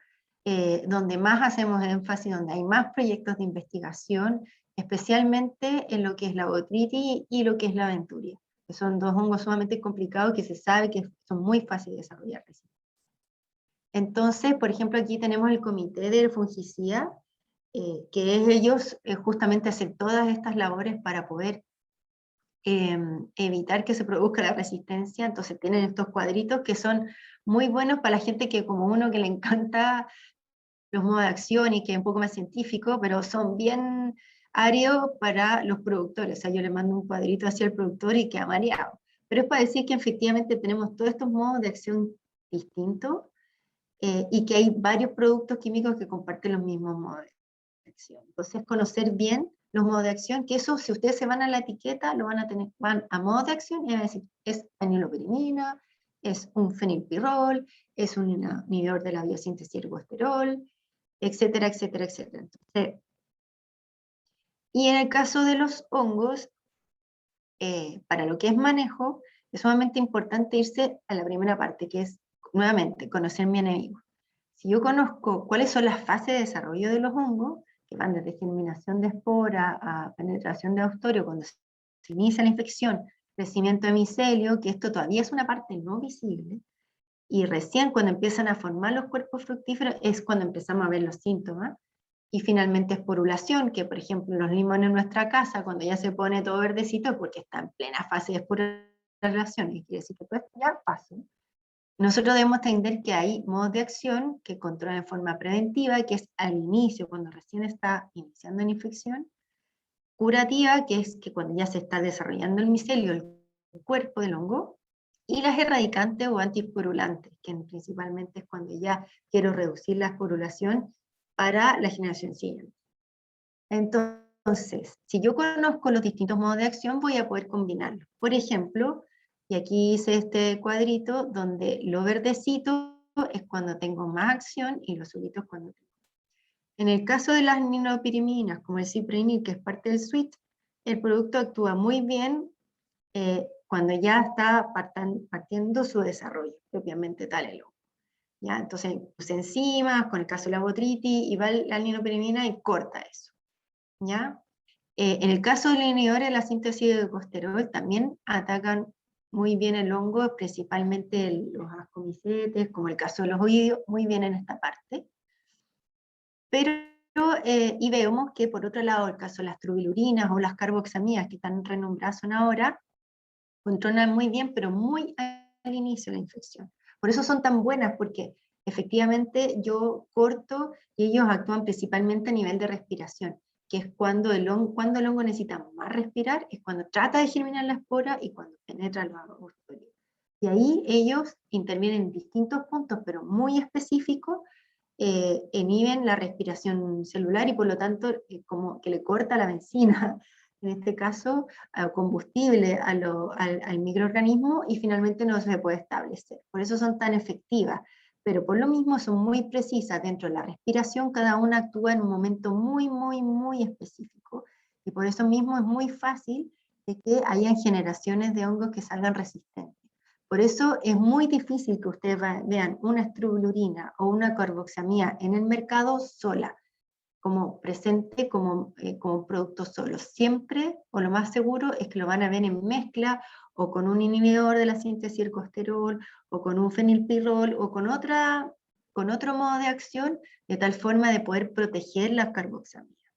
donde más hacemos énfasis, donde hay más proyectos de investigación, especialmente en lo que es la botrytis y lo que es la venturia, que son 2 hongos sumamente complicados que se sabe que son muy fáciles de desarrollar resistencia. Entonces, por ejemplo, aquí tenemos el comité de fungicida, que es ellos justamente hacen todas estas labores para poder evitar que se produzca la resistencia. Entonces tienen estos cuadritos que son muy buenos para la gente que, como uno, que le encanta los modos de acción y que es un poco más científico, pero son bien áridos para los productores. O sea, yo le mando un cuadrito hacia el productor y queda mareado. Pero es para decir que efectivamente tenemos todos estos modos de acción distintos, y que hay varios productos químicos que comparten los mismos modos de acción. Entonces, conocer bien los modos de acción, que eso, si ustedes se van a la etiqueta, lo van a tener, van a modos de acción y van a decir, es fenilopirimina, es un fenilpirrol, es un inhibidor de la biosíntesis ergosterol, etcétera, etcétera, etcétera. Entonces, y en el caso de los hongos, para lo que es manejo, es sumamente importante irse a la primera parte, que es, nuevamente, conocer mi enemigo. Si yo conozco cuáles son las fases de desarrollo de los hongos, que van desde germinación de espora a penetración de austorio, cuando se inicia la infección, crecimiento de micelio, que esto todavía es una parte no visible, y recién cuando empiezan a formar los cuerpos fructíferos es cuando empezamos a ver los síntomas, y finalmente esporulación, que por ejemplo los limones en nuestra casa, cuando ya se pone todo verdecito, porque está en plena fase de esporulación, y quiere decir que todo esto ya pasó. nosotros debemos entender que hay modos de acción que controlan de forma preventiva, que es al inicio, cuando recién está iniciando una infección, curativa, que es que cuando ya se está desarrollando el micelio, el cuerpo del hongo, y las erradicantes o antipurulantes, que principalmente es cuando ya quiero reducir la esporulación para la generación siguiente. Entonces, si yo conozco los distintos modos de acción, voy a poder combinarlos. Por ejemplo, y aquí hice este cuadrito donde lo verdecito es cuando tengo más acción y lo azulito es cuando tengo. En el caso de las ninopiriminas, como el ciprenil, que es parte del switch, el producto actúa muy bien cuando ya está partiendo su desarrollo, propiamente tal el hongo. ¿Ya? Entonces, pues enzimas, con el caso de la botritis, y va la ninopirimina y corta eso. ¿Ya? En el caso de los inhibidores de la síntesis de costerol, también atacan muy bien el hongo, principalmente los ascomicetes, como el caso de los oídos, muy bien en esta parte. Pero, y vemos que por otro lado, el caso de las trubilurinas o las carboxamidas, que están renombradas ahora, controlan muy bien, pero muy al inicio de la infección. Por eso son tan buenas, porque efectivamente yo corto y ellos actúan principalmente a nivel de respiración, que es cuando el hongo necesita más respirar, es cuando trata de germinar la espora y cuando penetra los agosturios. Y ahí ellos intervienen en distintos puntos, pero muy específicos, inhiben la respiración celular y por lo tanto como que le corta la benzina, en este caso combustible al microorganismo y finalmente no se puede establecer. Por eso son tan efectivas, pero por lo mismo son muy precisas dentro de la respiración, cada una actúa en un momento muy, muy, muy específico y por eso mismo es muy fácil de que hayan generaciones de hongos que salgan resistentes. Por eso es muy difícil que ustedes vean una estrubulurina o una carboxamida en el mercado sola, como presente como producto solo. Siempre, o lo más seguro, es que lo van a ver en mezcla, o con un inhibidor de la síntesis del costerol, o con un fenilpirrol, o con otro modo de acción, de tal forma de poder proteger las carboxamidas.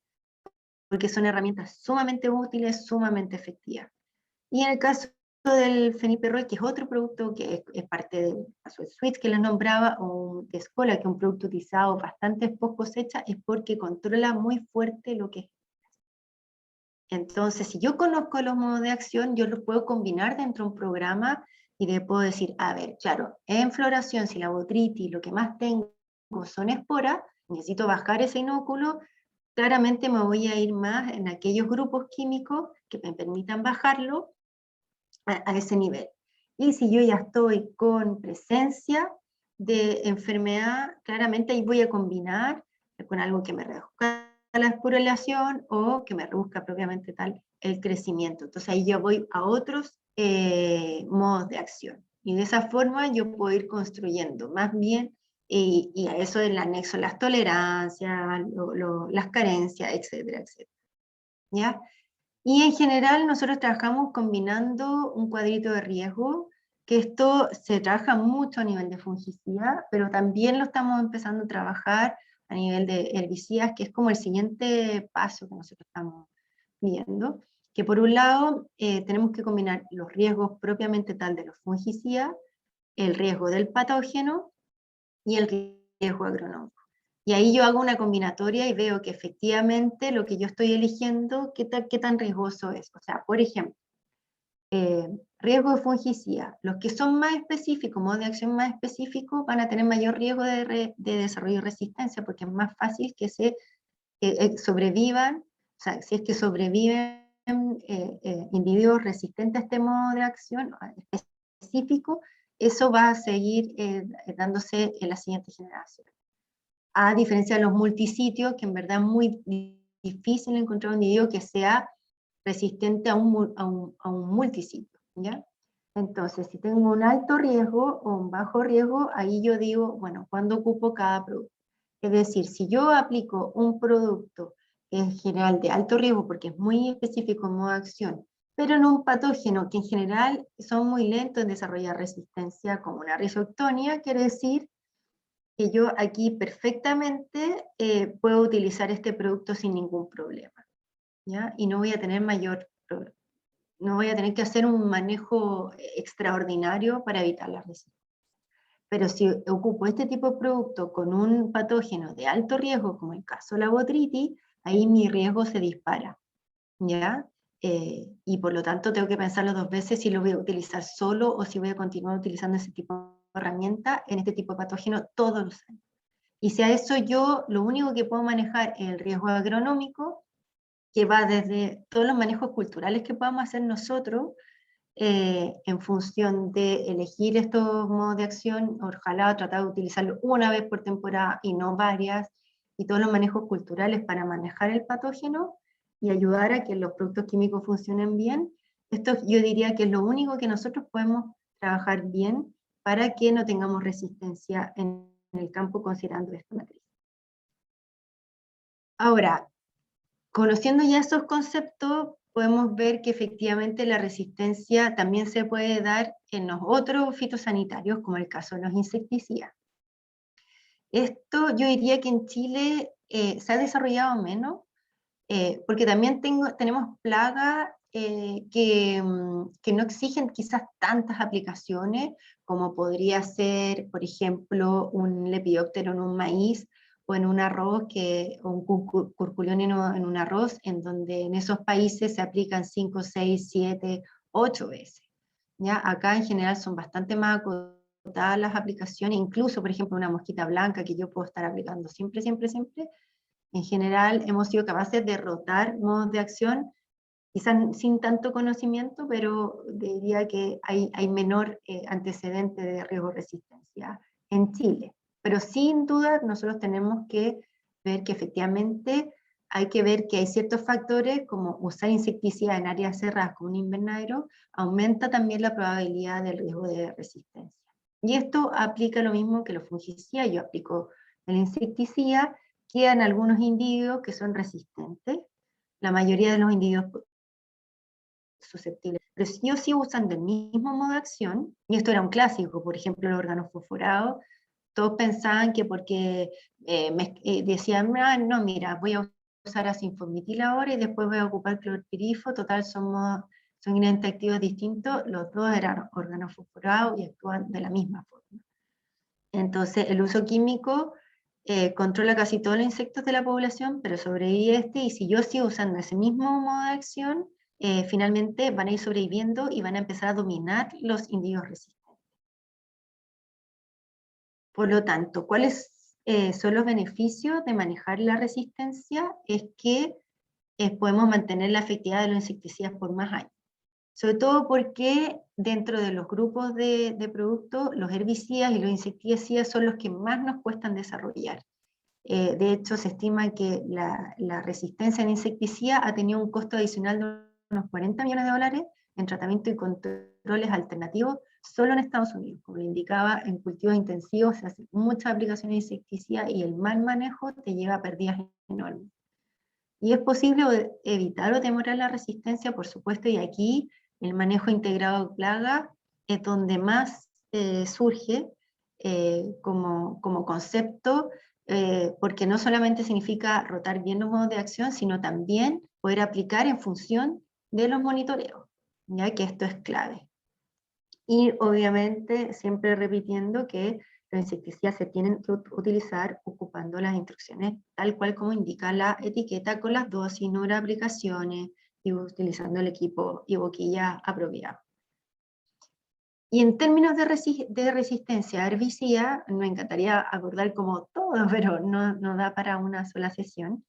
Porque son herramientas sumamente útiles, sumamente efectivas. Y en el caso del fenilpirrol, que es otro producto que es parte del caso de Switch que les nombraba, o de Escola, que es un producto utilizado bastante post cosecha, es porque controla muy fuerte lo que es. Entonces, si yo conozco los modos de acción, yo los puedo combinar dentro de un programa y le puedo decir, a ver, claro, en floración, si la botritis, lo que más tengo son esporas, necesito bajar ese inóculo, claramente me voy a ir más en aquellos grupos químicos que me permitan bajarlo a ese nivel. Y si yo ya estoy con presencia de enfermedad, claramente ahí voy a combinar con algo que me reduzca la esporulación o que me reduzca propiamente tal el crecimiento. Entonces ahí yo voy a otros modos de acción. Y de esa forma yo puedo ir construyendo más bien, y a eso del anexo, las tolerancias, las carencias, etcétera, etcétera. ¿Ya? Y en general nosotros trabajamos combinando un cuadrito de riesgo, que esto se trabaja mucho a nivel de fungicida, pero también lo estamos empezando a trabajar a nivel de herbicidas, que es como el siguiente paso que nosotros estamos viendo, que por un lado tenemos que combinar los riesgos propiamente tal de los fungicidas, el riesgo del patógeno y el riesgo agronómico. Y ahí yo hago una combinatoria y veo que efectivamente lo que yo estoy eligiendo, qué tan riesgoso es. O sea, por ejemplo, riesgo de fungicida. Los que son más específicos, modos de acción más específicos, van a tener mayor riesgo de desarrollo de resistencia, porque es más fácil que se sobrevivan, o sea, si es que sobreviven individuos resistentes a este modo de acción específico, eso va a seguir dándose en la siguiente generación. A diferencia de los multisitios, que en verdad es muy difícil encontrar un individuo que sea resistente a un multisitio, ¿ya? Entonces, si tengo un alto riesgo o un bajo riesgo, ahí yo digo, bueno, ¿cuándo ocupo cada producto? Es decir, si yo aplico un producto en general de alto riesgo, porque es muy específico en modo de acción, pero en un patógeno que en general son muy lentos en desarrollar resistencia, como una rizoctonia, quiere decir que yo aquí perfectamente puedo utilizar este producto sin ningún problema, ¿ya? Y no voy a tener no voy a tener que hacer un manejo extraordinario para evitar la resistencia. Pero si ocupo este tipo de producto con un patógeno de alto riesgo, como el caso de la botritis, ahí mi riesgo se dispara, ¿ya? Y por lo tanto tengo que pensarlo 2 veces si lo voy a utilizar solo o si voy a continuar utilizando ese tipo de herramienta en este tipo de patógeno todos los años. Y si a eso yo lo único que puedo manejar es el riesgo agronómico, que va desde todos los manejos culturales que podamos hacer nosotros, en función de elegir estos modos de acción, ojalá tratar de utilizarlo una vez por temporada y no varias, y todos los manejos culturales para manejar el patógeno y ayudar a que los productos químicos funcionen bien. Esto yo diría que es lo único que nosotros podemos trabajar bien para que no tengamos resistencia en el campo considerando esta matriz. Ahora, conociendo ya esos conceptos, podemos ver que efectivamente la resistencia también se puede dar en los otros fitosanitarios, como el caso de los insecticidas. Esto yo diría que en Chile se ha desarrollado menos, porque también tenemos plagas que no exigen quizás tantas aplicaciones, como podría ser, por ejemplo, un lepidóptero en un maíz, o en un arroz, o un curculión en un arroz, en donde en esos países se aplican 5, 6, 7, 8 veces. ¿Ya? Acá en general son bastante más acotadas las aplicaciones, incluso, por ejemplo, una mosquita blanca que yo puedo estar aplicando siempre, siempre, siempre. En general hemos sido capaces de rotar modos de acción, quizás sin tanto conocimiento, pero diría que hay menor antecedente de riesgo-resistencia en Chile. Pero sin duda nosotros tenemos que ver que efectivamente hay que ver que hay ciertos factores, como usar insecticida en áreas cerradas con un invernadero, aumenta también la probabilidad del riesgo de resistencia. Y esto aplica lo mismo que los fungicidas. Yo aplico el insecticida, quedan algunos individuos que son resistentes, la mayoría de los individuos susceptibles, pero si ellos sí usan del mismo modo de acción, y esto era un clásico, por ejemplo, los órganos fosforados, todos pensaban que porque decían, ah, no, mira, voy a usar asinfometil ahora y después voy a ocupar clorpirifo, total son ingredientes activos distintos, los dos eran órganos fosforados y actúan de la misma forma. Entonces, el uso químico controla casi todos los insectos de la población, pero sobrevive este, y si yo sigo usando ese mismo modo de acción, finalmente van a ir sobreviviendo y van a empezar a dominar los individuos resistentes. Por lo tanto, ¿cuáles son los beneficios de manejar la resistencia? Es que podemos mantener la efectividad de los insecticidas por más años. Sobre todo porque dentro de los grupos de productos, los herbicidas y los insecticidas son los que más nos cuestan desarrollar. De hecho, se estima que la resistencia en insecticida ha tenido un costo adicional de unos 40 millones de dólares en tratamiento y controles alternativos solo en Estados Unidos. Como le indicaba, en cultivos intensivos se hacen muchas aplicaciones de insecticida y el mal manejo te lleva a pérdidas enormes. Y es posible evitar o demorar la resistencia, por supuesto, y aquí el manejo integrado de plagas es donde más surge como concepto, porque no solamente significa rotar bien los modos de acción, sino también poder aplicar en función de los monitoreos, ya que esto es clave. Y obviamente siempre repitiendo que los insecticidas se tienen que utilizar ocupando las instrucciones tal cual como indica la etiqueta, con las dosis, número de aplicaciones y utilizando el equipo y boquilla apropiado. Y en términos de resistencia a herbicida, me encantaría abordar como todo, pero no da para una sola sesión.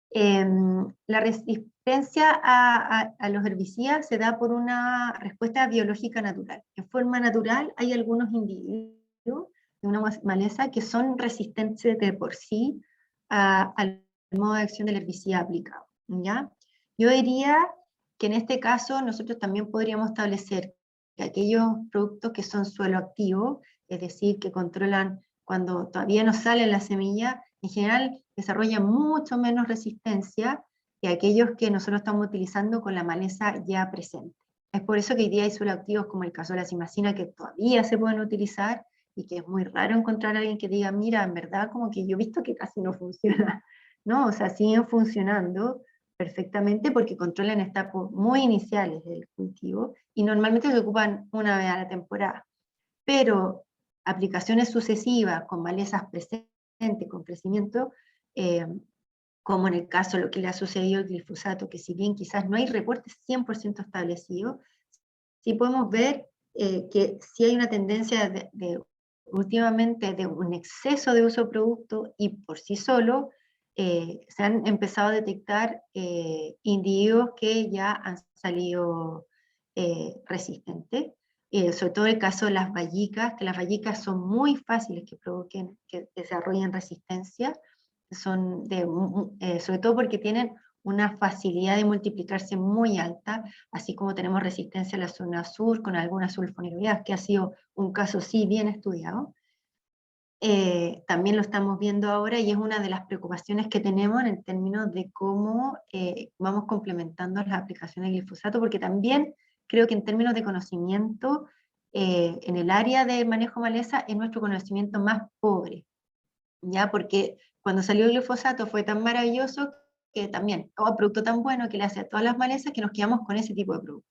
La resistencia a los herbicidas se da por una respuesta biológica natural. En forma natural hay algunos individuos de una maleza que son resistentes de por sí al modo de acción del herbicida aplicado, ¿ya? Yo diría que en este caso nosotros también podríamos establecer que aquellos productos que son suelo activo, es decir, que controlan cuando todavía no sale la semilla, en general desarrollan mucho menos resistencia que aquellos que nosotros estamos utilizando con la maleza ya presente. Es por eso que hoy día hay suelos activos como el caso de la simacina que todavía se pueden utilizar y que es muy raro encontrar a alguien que diga, mira, en verdad como que yo he visto que casi no funciona. No, o sea, siguen funcionando perfectamente porque controlan etapas muy iniciales del cultivo y normalmente se ocupan una vez a la temporada. Pero aplicaciones sucesivas con malezas presentes, con crecimiento, como en el caso de lo que le ha sucedido al glifosato, que si bien quizás no hay reportes 100% establecidos, sí podemos ver que sí hay una tendencia últimamente de un exceso de uso de producto, y por sí solo se han empezado a detectar individuos que ya han salido resistentes. Sobre todo el caso de las vallicas, que las vallicas son muy fáciles que desarrollen resistencia, son sobre todo porque tienen una facilidad de multiplicarse muy alta, así como tenemos resistencia en la zona sur con algunas sulfonilureas, que ha sido un caso sí bien estudiado. También lo estamos viendo ahora, y es una de las preocupaciones que tenemos en términos de cómo vamos complementando las aplicaciones de glifosato, porque también creo que en términos de conocimiento, en el área de manejo maleza es nuestro conocimiento más pobre, ¿ya? Porque cuando salió el glifosato fue tan maravilloso que también, producto tan bueno que le hace a todas las malezas, que nos quedamos con ese tipo de producto.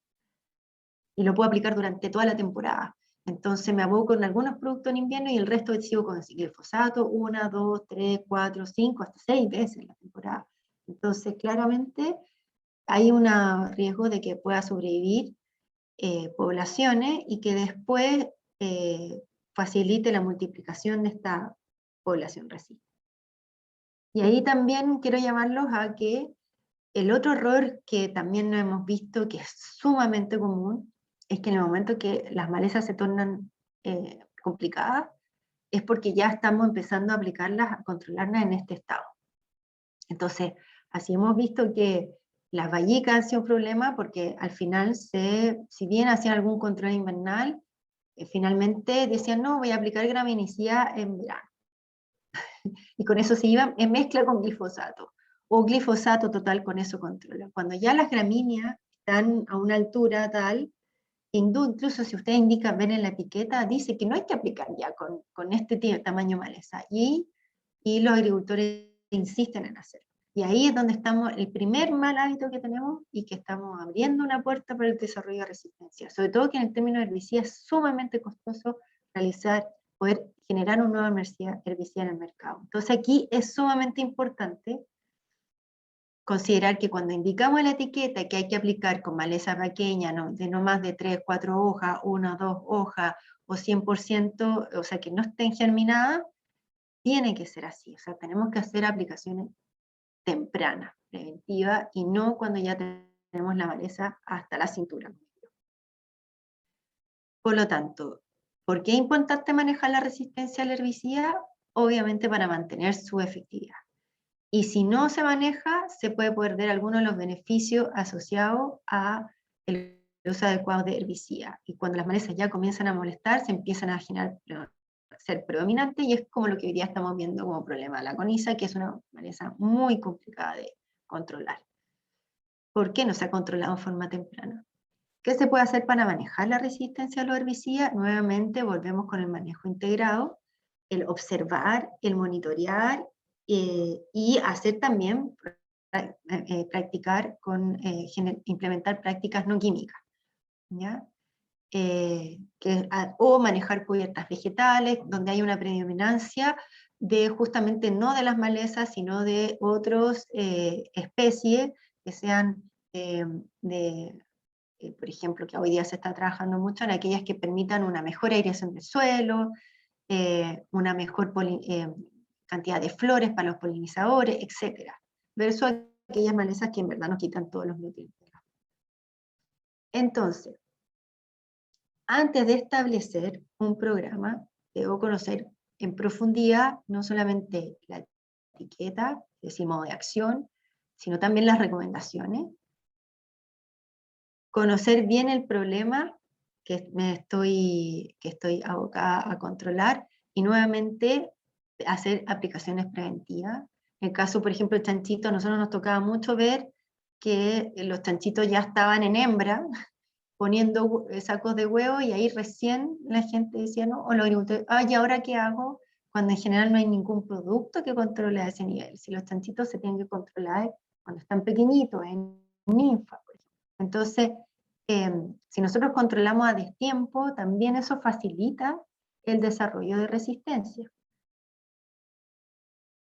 Y lo puedo aplicar durante toda la temporada. Entonces me aboco en algunos productos en invierno y el resto sigo con el glifosato 1, 2, 3, 4, 5, hasta 6 veces en la temporada. Entonces claramente hay un riesgo de que pueda sobrevivir poblaciones y que después facilite la multiplicación de esta población resistente. Y ahí también quiero llamarlos a que el otro error que también no hemos visto, que es sumamente común, es que en el momento que las malezas se tornan complicadas, es porque ya estamos empezando a aplicarlas, a controlarlas en este estado. Entonces, así hemos visto que las vallicas han sido un problema, porque al final, si bien hacían algún control invernal, finalmente decían, no, voy a aplicar graminicida en verano. Y con eso se iban en mezcla con glifosato, o glifosato total, con eso controla. Cuando ya las gramíneas están a una altura tal, incluso si ustedes indican, ven en la etiqueta, dice que no hay que aplicar ya con este tamaño maleza, y los agricultores insisten en hacerlo. Y ahí es donde estamos, el primer mal hábito que tenemos, y que estamos abriendo una puerta para el desarrollo de resistencia. Sobre todo que en el término de herbicida es sumamente costoso poder generar un nuevo herbicida en el mercado. Entonces aquí es sumamente importante considerar que cuando indicamos en la etiqueta que hay que aplicar con maleza pequeña, de no más de 3, 4 hojas, 1, 2 hojas, o 100%, o sea, que no estén germinadas, tiene que ser así. O sea, tenemos que hacer aplicaciones tempranas, preventivas, y no cuando ya tenemos la maleza hasta la cintura. Por lo tanto, ¿por qué es importante manejar la resistencia al herbicida? Obviamente para mantener su efectividad. Y si no se maneja, se puede perder algunos de los beneficios asociados a el uso adecuado de herbicida. Y cuando las malezas ya comienzan a molestar, se empiezan a ser predominantes, y es como lo que hoy día estamos viendo como problema de la coniza, que es una maleza muy complicada de controlar. ¿Por qué no se ha controlado en forma temprana? ¿Qué se puede hacer para manejar la resistencia a los herbicidas? Nuevamente volvemos con el manejo integrado, el observar, el monitorear, y hacer también, implementar prácticas no químicas, ¿ya? O manejar cubiertas vegetales, donde hay una predominancia de justamente no de las malezas, sino de otras especies que sean por ejemplo, que hoy día se está trabajando mucho en aquellas que permitan una mejor aireación del suelo, una mejor cantidad de flores para los polinizadores, etc. Versus aquellas malezas que en verdad nos quitan todos los nutrientes. Entonces, antes de establecer un programa, debo conocer en profundidad no solamente la etiqueta, es decir, modo de acción, sino también las recomendaciones, conocer bien el problema que estoy abocada a controlar, y nuevamente hacer aplicaciones preventivas. En el caso, por ejemplo, del chanchito, a nosotros nos tocaba mucho ver que los chanchitos ya estaban en hembra, poniendo sacos de huevo, y ahí recién la gente decía, no, o los agricultores, ¿y ahora qué hago? Cuando en general no hay ningún producto que controle a ese nivel. Si los chanchitos se tienen que controlar cuando están pequeñitos, en ninfa, por ejemplo. Entonces, si nosotros controlamos a destiempo, también eso facilita el desarrollo de resistencia.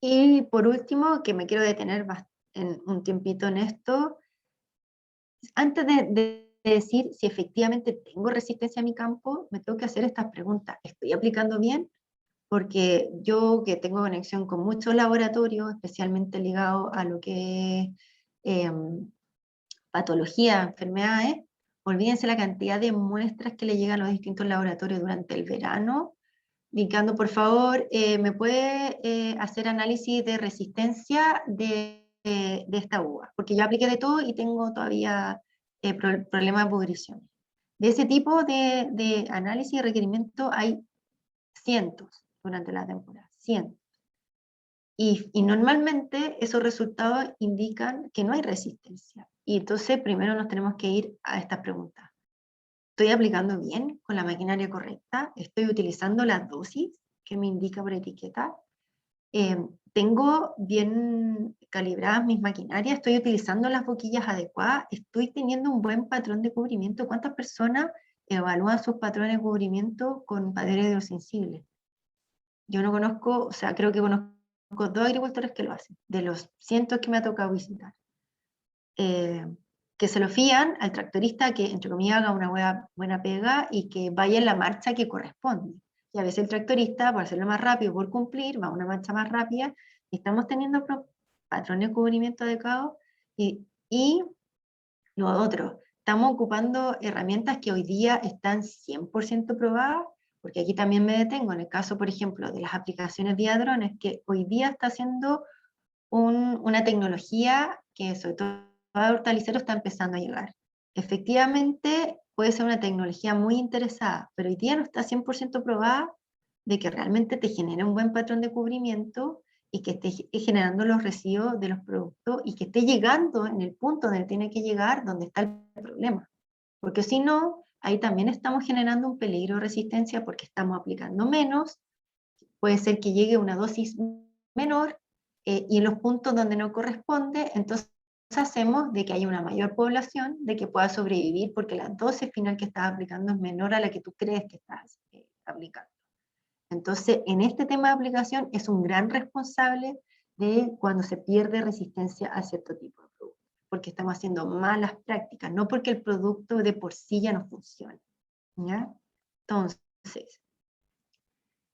Y por último, que me quiero detener en un tiempito en esto, antes de decir si efectivamente tengo resistencia a mi campo, me tengo que hacer estas preguntas. ¿Estoy aplicando bien? Porque yo, que tengo conexión con muchos laboratorios, especialmente ligados a lo que es patología, enfermedades, olvídense la cantidad de muestras que le llegan a los distintos laboratorios durante el verano, indicando, por favor, ¿me puede hacer análisis de resistencia de esta uva? Porque yo apliqué de todo y tengo todavía problemas de pudrición. De ese tipo de análisis y requerimiento hay cientos durante la temporada, cientos. Y normalmente esos resultados indican que no hay resistencia. Y entonces primero nos tenemos que ir a estas preguntas. ¿Estoy aplicando bien con la maquinaria correcta? ¿Estoy utilizando la dosis que me indica por etiqueta? ¿Tengo bien calibradas mis maquinarias? ¿Estoy utilizando las boquillas adecuadas? ¿Estoy teniendo un buen patrón de cubrimiento? ¿Cuántas personas evalúan sus patrones de cubrimiento con padres hidrosensibles? Yo no conozco, o sea, creo que conozco 2 agricultores que lo hacen, de los cientos que me ha tocado visitar. Que se lo fían al tractorista que, entre comillas, haga una buena pega y que vaya en la marcha que corresponde. Y a veces el tractorista, por hacerlo más rápido, por cumplir, va a una marcha más rápida, y estamos teniendo patrones de cubrimiento adecuados, y lo otro, estamos ocupando herramientas que hoy día están 100% probadas, porque aquí también me detengo, en el caso, por ejemplo, de las aplicaciones vía drones, que hoy día está haciendo una tecnología que sobre todo a hortaliceros está empezando a llegar. Efectivamente, puede ser una tecnología muy interesada, pero hoy día no está 100% probada de que realmente te genere un buen patrón de cubrimiento y que esté generando los residuos de los productos y que esté llegando en el punto donde tiene que llegar, donde está el problema. Porque si no, ahí también estamos generando un peligro de resistencia porque estamos aplicando menos, puede ser que llegue una dosis menor, y en los puntos donde no corresponde, entonces hacemos de que haya una mayor población, de que pueda sobrevivir, porque la dosis final que estás aplicando es menor a la que tú crees que estás aplicando. Entonces, en este tema de aplicación es un gran responsable de cuando se pierde resistencia a cierto tipo de producto, porque estamos haciendo malas prácticas, no porque el producto de por sí ya no funcione, ¿ya? Entonces,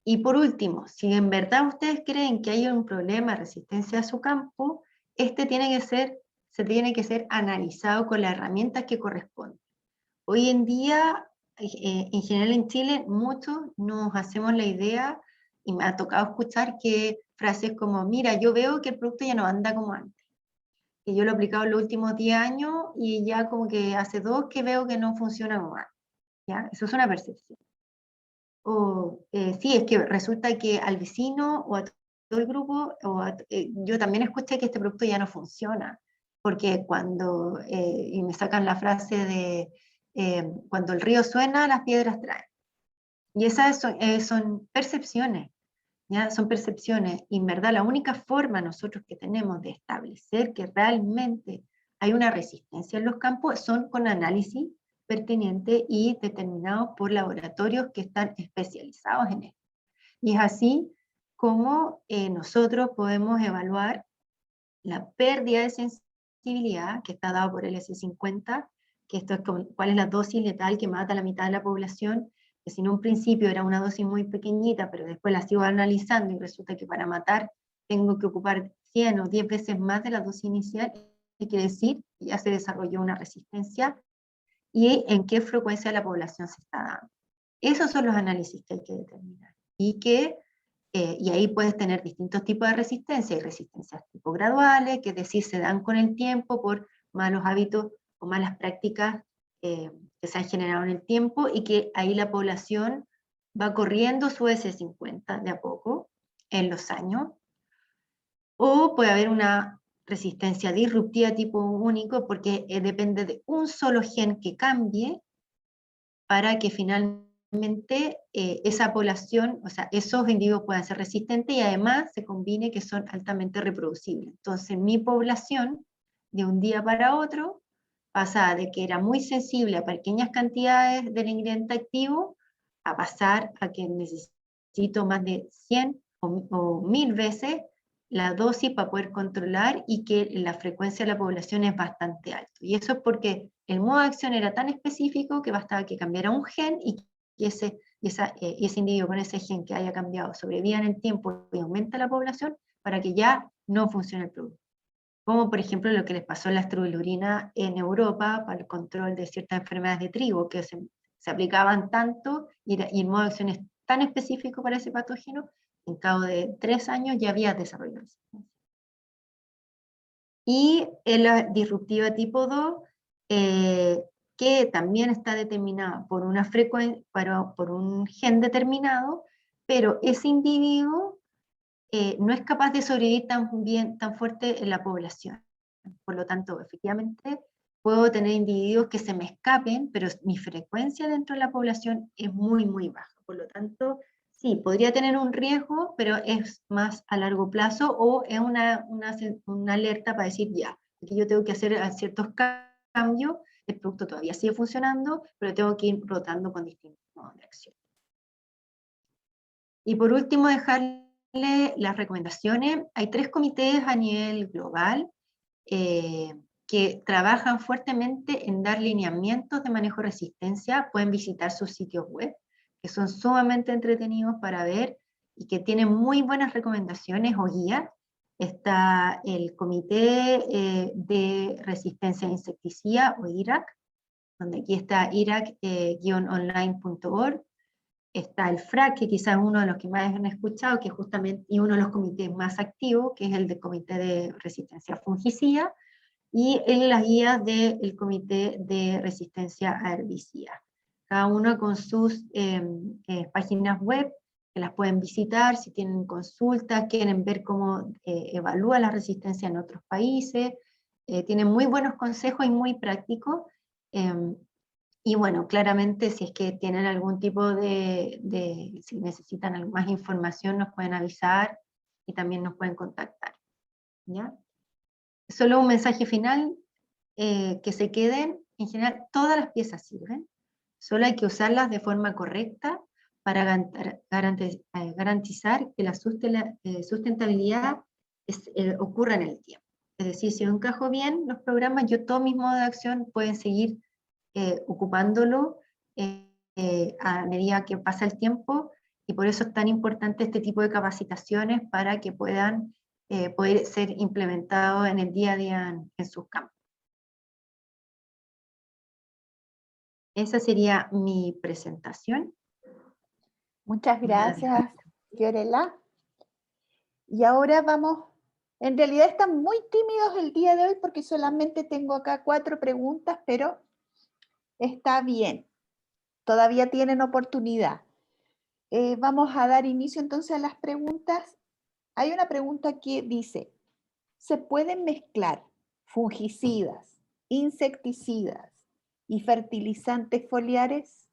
y por último, si en verdad ustedes creen que hay un problema de resistencia a su campo, este se tiene que ser analizado con las herramientas que corresponden. Hoy en día, en general en Chile, muchos nos hacemos la idea, y me ha tocado escuchar que frases como, mira, yo veo que el producto ya no anda como antes, que yo lo he aplicado en los últimos 10 años y ya como que hace 2 que veo que no funciona como antes, ¿ya? Eso es una percepción. O sí, es que resulta que al vecino o a todo el grupo, yo también escuché que este producto ya no funciona, porque y me sacan la frase de, cuando el río suena, las piedras traen. Y esas son percepciones, ¿ya? Son percepciones, y en verdad la única forma nosotros que tenemos de establecer que realmente hay una resistencia en los campos son con análisis pertinente y determinados por laboratorios que están especializados en esto. Y es así como nosotros podemos evaluar la pérdida de sensibilidad, que está dado por el S50, que esto es cuál es la dosis letal que mata a la mitad de la población, que si en un principio era una dosis muy pequeñita, pero después la sigo analizando y resulta que para matar tengo que ocupar 100 o 10 veces más de la dosis inicial, ¿qué quiere decir? Ya se desarrolló una resistencia, y en qué frecuencia la población se está dando. Esos son los análisis que hay que determinar. Y ahí puedes tener distintos tipos de resistencia. Hay resistencias tipo graduales, que es decir, se dan con el tiempo por malos hábitos o malas prácticas que se han generado en el tiempo, y que ahí la población va corriendo su S50 de a poco en los años. O puede haber una resistencia disruptiva tipo único, porque depende de un solo gen que cambie para que finalmente esa población, o sea, esos individuos puedan ser resistentes y además se combine que son altamente reproducibles. Entonces, mi población, de un día para otro, pasa de que era muy sensible a pequeñas cantidades del ingrediente activo, a pasar a que necesita necesito más de 100 o 1000 veces la dosis para poder controlar y que la frecuencia de la población es bastante alta. Y eso es porque el modo de acción era tan específico que bastaba que cambiara un gen y que ese individuo con ese gen que haya cambiado sobreviva en el tiempo y aumenta la población para que ya no funcione el producto. Como por ejemplo lo que les pasó a la estrobulurina en Europa para el control de ciertas enfermedades de trigo, que se aplicaban tanto y el modo de acción es tan específico para ese patógeno, en cabo de 3 años ya había desarrollado. Y la disruptiva tipo 2, que también está determinada por una por un gen determinado, pero ese individuo no es capaz de sobrevivir tan fuerte en la población. Por lo tanto, efectivamente, puedo tener individuos que se me escapen, pero mi frecuencia dentro de la población es muy, muy baja. Por lo tanto, sí, podría tener un riesgo, pero es más a largo plazo o es una alerta para decir, ya, aquí yo tengo que hacer ciertos cambios, el producto todavía sigue funcionando, pero tengo que ir rotando con distintos modos de acción. Y por último, dejarle las recomendaciones. Hay 3 comités a nivel global que trabajan fuertemente en dar lineamientos de manejo de resistencia. Pueden visitar sus sitios web, que son sumamente entretenidos para ver y que tienen muy buenas recomendaciones o guías. Está el Comité de Resistencia a Insecticida, o IRAC, donde aquí está irac-online.org. Está el FRAC, que quizás es uno de los que más han escuchado, que es justamente y uno de los comités más activos, que es el del Comité de Resistencia a Fungicida, y en las guías del Comité de Resistencia a Herbicidas. Cada uno con sus páginas web, que las pueden visitar si tienen consultas, quieren ver cómo evalúa la resistencia en otros países, tienen muy buenos consejos y muy prácticos, y bueno, claramente si es que tienen algún tipo si necesitan más información nos pueden avisar y también nos pueden contactar, ¿ya? Solo un mensaje final, que se queden, en general todas las piezas sirven, solo hay que usarlas de forma correcta para garantizar que la sustentabilidad ocurra en el tiempo. Es decir, si yo encajo bien los programas, todos mis modos de acción pueden seguir ocupándolo a medida que pasa el tiempo, y por eso es tan importante este tipo de capacitaciones para que puedan poder ser implementados en el día a día en sus campos. Esa sería mi presentación. Muchas gracias, Fiorella. Y ahora vamos, en realidad están muy tímidos el día de hoy porque solamente tengo acá 4 preguntas, pero está bien, todavía tienen oportunidad. Vamos a dar inicio entonces a las preguntas. Hay una pregunta que dice, ¿se pueden mezclar fungicidas, insecticidas y fertilizantes foliares?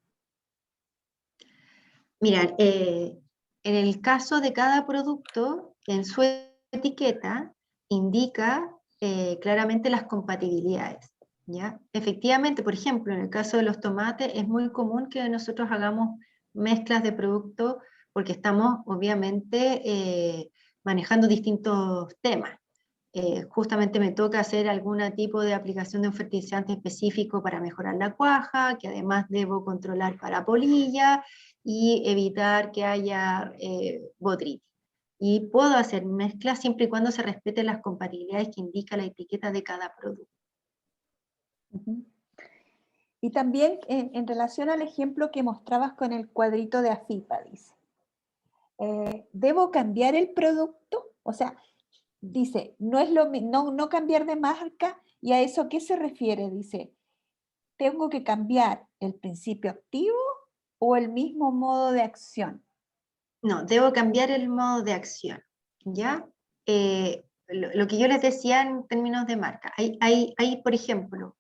Mira, en el caso de cada producto, en su etiqueta indica claramente las compatibilidades, ¿ya? Efectivamente, por ejemplo, en el caso de los tomates es muy común que nosotros hagamos mezclas de productos porque estamos obviamente manejando distintos temas. Justamente me toca hacer algún tipo de aplicación de un fertilizante específico para mejorar la cuaja, que además debo controlar para polilla y evitar que haya botrytis. Y puedo hacer mezclas siempre y cuando se respeten las compatibilidades que indica la etiqueta de cada producto. Y también en relación al ejemplo que mostrabas con el cuadrito de AFIPA, dice, ¿debo cambiar el producto? O sea, dice, no cambiar de marca, ¿y a eso qué se refiere? Dice, ¿tengo que cambiar el principio activo o el mismo modo de acción? No, debo cambiar el modo de acción, ¿ya? Lo que yo les decía en términos de marca, hay por ejemplo,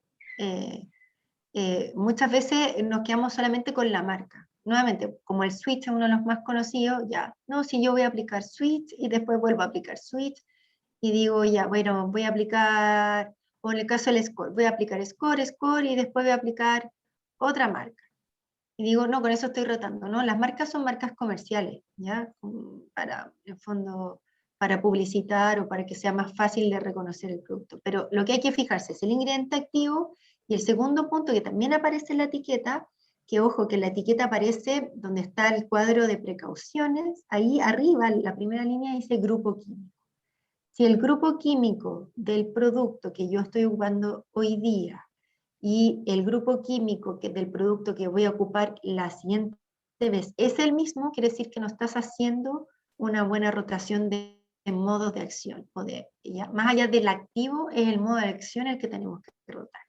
muchas veces nos quedamos solamente con la marca. Nuevamente, como el Switch es uno de los más conocidos, ya, no, si yo voy a aplicar Switch y después vuelvo a aplicar Switch, y digo, ya, bueno, voy a aplicar, o en el caso del Score, voy a aplicar Score, y después voy a aplicar otra marca. y digo, no, con eso estoy rotando, ¿no? Las marcas son marcas comerciales, ¿ya? Para, en el fondo, para publicitar o para que sea más fácil de reconocer el producto. Pero lo que hay que fijarse es el ingrediente activo, y el segundo punto que también aparece en la etiqueta, que ojo, que la etiqueta aparece donde está el cuadro de precauciones, ahí arriba, la primera línea dice grupo químico. Si el grupo químico del producto que yo estoy ocupando hoy día y el grupo químico del producto que voy a ocupar la siguiente vez es el mismo, quiere decir que no estás haciendo una buena rotación de modos de acción. ¿Ya? Más allá del activo, es el modo de acción el que tenemos que rotar.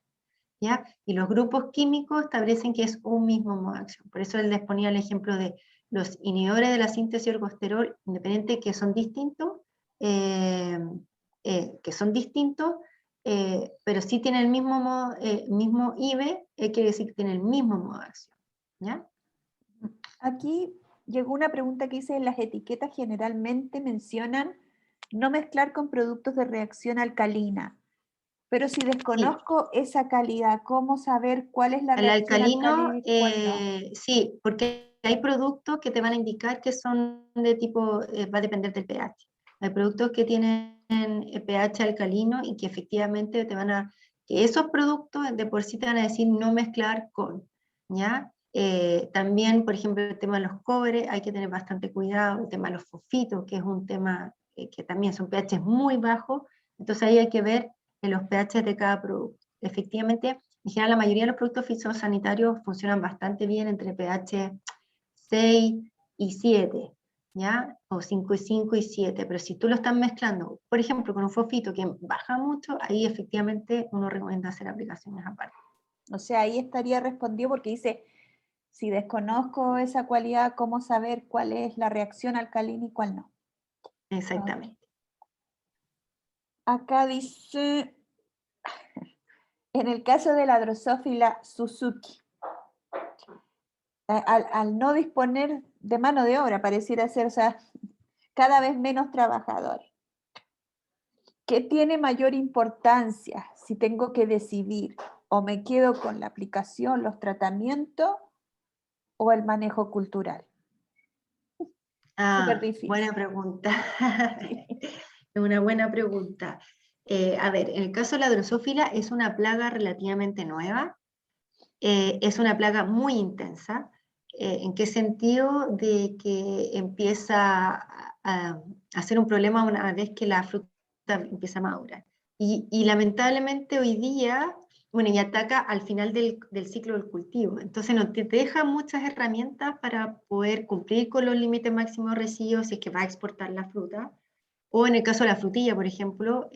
¿Ya? Y los grupos químicos establecen que es un mismo modo de acción. Por eso él les ponía el ejemplo de los inhibidores de la síntesis del ergosterol, independiente que son distintos, eh, pero sí tienen el mismo, mismo IBE, quiere decir que tienen el mismo modo de acción. ¿Ya? Aquí llegó una pregunta que dice, las etiquetas generalmente mencionan no mezclar con productos de reacción alcalina, pero si Sí. desconozco esa calidad, ¿cómo saber cuál es la El reacción alcalino, alcalina y cuál no? sí, porque hay productos que te van a indicar que son de tipo, va a depender del pH. Hay productos que tienen pH alcalino y que efectivamente que esos productos de por sí te van a decir no mezclar con, ¿ya? También, por ejemplo, el tema de los cobres, hay que tener bastante cuidado, el tema de los fosfitos, que es un tema que también son pH muy bajos, entonces ahí hay que ver los pH de cada producto. Efectivamente, en general, la mayoría de los productos fitosanitarios funcionan bastante bien entre pH 6 y 7, ¿ya? O 5 y 5 y 7, pero si tú lo estás mezclando, por ejemplo, con un fosfito que baja mucho, ahí efectivamente uno recomienda hacer aplicaciones aparte. O sea, ahí estaría respondido porque dice, si desconozco esa cualidad, ¿cómo saber cuál es la reacción alcalina y cuál no? Exactamente. Okay. Acá dice, en el caso de la Drosophila Suzuki, al no disponer de mano de obra, pareciera ser, o sea, cada vez menos trabajador. ¿Qué tiene mayor importancia si tengo que decidir o me quedo con la aplicación, los tratamientos o el manejo cultural? Súper Buena difícil. pregunta. Sí. Es una buena pregunta. A ver, en el caso de la drosófila es una plaga relativamente nueva. Es una plaga muy intensa. ¿En qué sentido? De que empieza a ser un problema una vez que la fruta empieza a madurar. Y lamentablemente hoy día, bueno, y ataca al final del ciclo del cultivo. Entonces no te deja muchas herramientas para poder cumplir con los límites máximos de residuos si es que va a exportar la fruta. O en el caso de la frutilla, por ejemplo,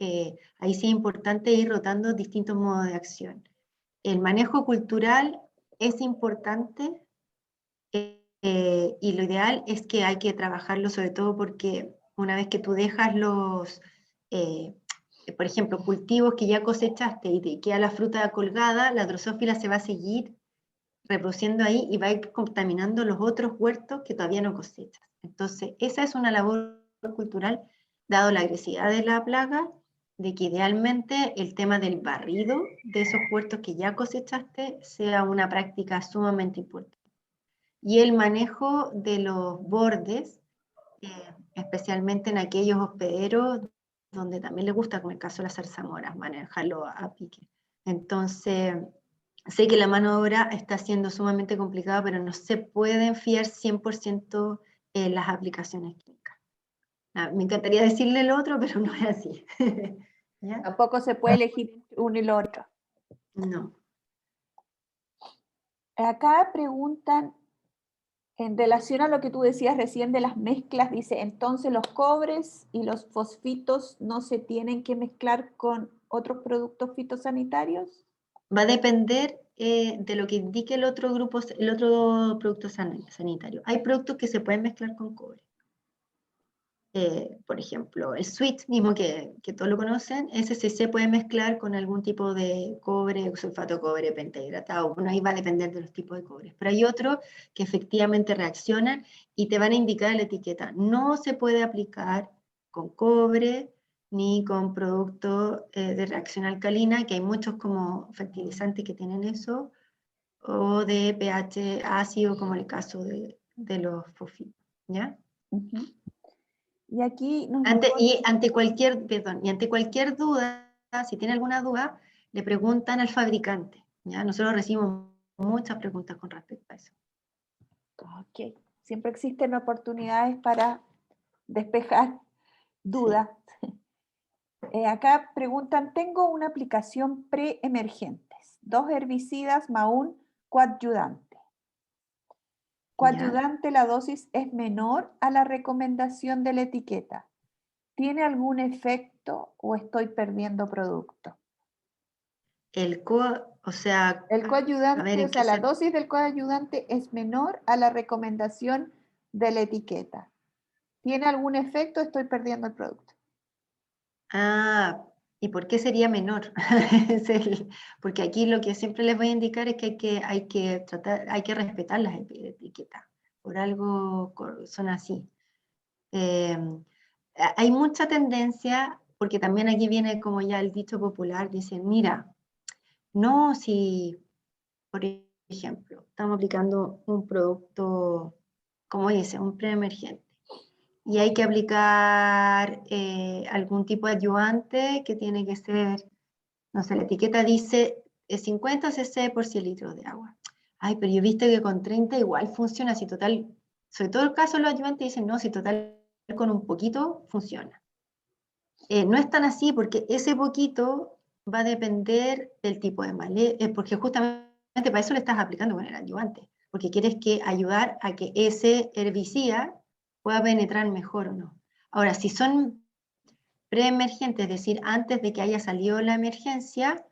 ahí sí es importante ir rotando distintos modos de acción. El manejo cultural es importante, y lo ideal es que hay que trabajarlo sobre todo porque una vez que tú dejas eh, por ejemplo, cultivos que ya cosechaste y te queda la fruta colgada, la drosófila se va a seguir reproduciendo ahí y va a ir contaminando los otros huertos que todavía no cosechas. Entonces, esa es una labor cultural, dado la agresividad de la plaga, de que idealmente el tema del barrido de esos huertos que ya cosechaste sea una práctica sumamente importante. Y el manejo de los bordes, especialmente en aquellos hospederos donde también les gusta, como el caso de las zarzamoras, manejarlo a pique. Entonces, sé que la mano de obra está siendo sumamente complicada, pero no se pueden fiar 100% en las aplicaciones químicas. Me encantaría decirle lo otro, pero no es así. ¿Ya? Tampoco se puede elegir entre uno y lo otro. No. Acá preguntan, en relación a lo que tú decías recién de las mezclas, dice, entonces los cobres y los fosfitos no se tienen que mezclar con otros productos fitosanitarios. Va a depender de lo que indique el otro producto sanitario. Hay productos que se pueden mezclar con cobre. Por ejemplo, el Sweet mismo que todos lo conocen, ese sí se puede mezclar con algún tipo de cobre, sulfato de cobre, pentahidratado. Bueno, ahí va a depender de los tipos de cobres. Pero hay otros que efectivamente reaccionan y te van a indicar en la etiqueta. No se puede aplicar con cobre ni con productos de reacción alcalina, que hay muchos como fertilizantes que tienen eso, o de pH ácido, como el caso de los fosfitos, ¿ya? Ujú. Y aquí nos Ante, llegó... y ante cualquier, perdón, y ante cualquier duda, si tiene alguna duda, le preguntan al fabricante, ¿ya? Nosotros recibimos muchas preguntas con respecto a eso. Ok, siempre existen oportunidades para despejar Sí, dudas. Acá preguntan, tengo una aplicación pre-emergentes, 2 herbicidas más un coadyuvante. ¿ya? Coadyuvante, la dosis es menor a la recomendación de la etiqueta. ¿Tiene algún efecto o estoy perdiendo producto? O sea, El a ver, coadyuvante, o ¿en qué sea, la se...? dosis del coadyuvante es menor a la recomendación de la etiqueta. ¿Tiene algún efecto o estoy perdiendo el producto? Ah, ¿y por qué sería menor? Porque aquí lo que siempre les voy a indicar es que hay que respetar las etiquetas. Por algo son así. Eh, Hay mucha tendencia, porque también aquí viene como ya el dicho popular, dicen, mira, no, si, por ejemplo, estamos aplicando un producto, como dice, un preemergente, y hay que aplicar algún tipo de ayudante que tiene que ser, no sé, la etiqueta dice 50 cc por 100 litros de agua. Ay, pero yo he visto que con 30 igual funciona, si total, sobre todo el caso de los ayudantes dicen, no, si total con un poquito funciona. No es tan así porque ese poquito va a depender del tipo de maleza, porque justamente para eso le estás aplicando con el ayudante, porque quieres que ayudar a que ese herbicida pueda penetrar mejor o no. Ahora, si son preemergentes, es decir, antes de que haya salido la emergencia,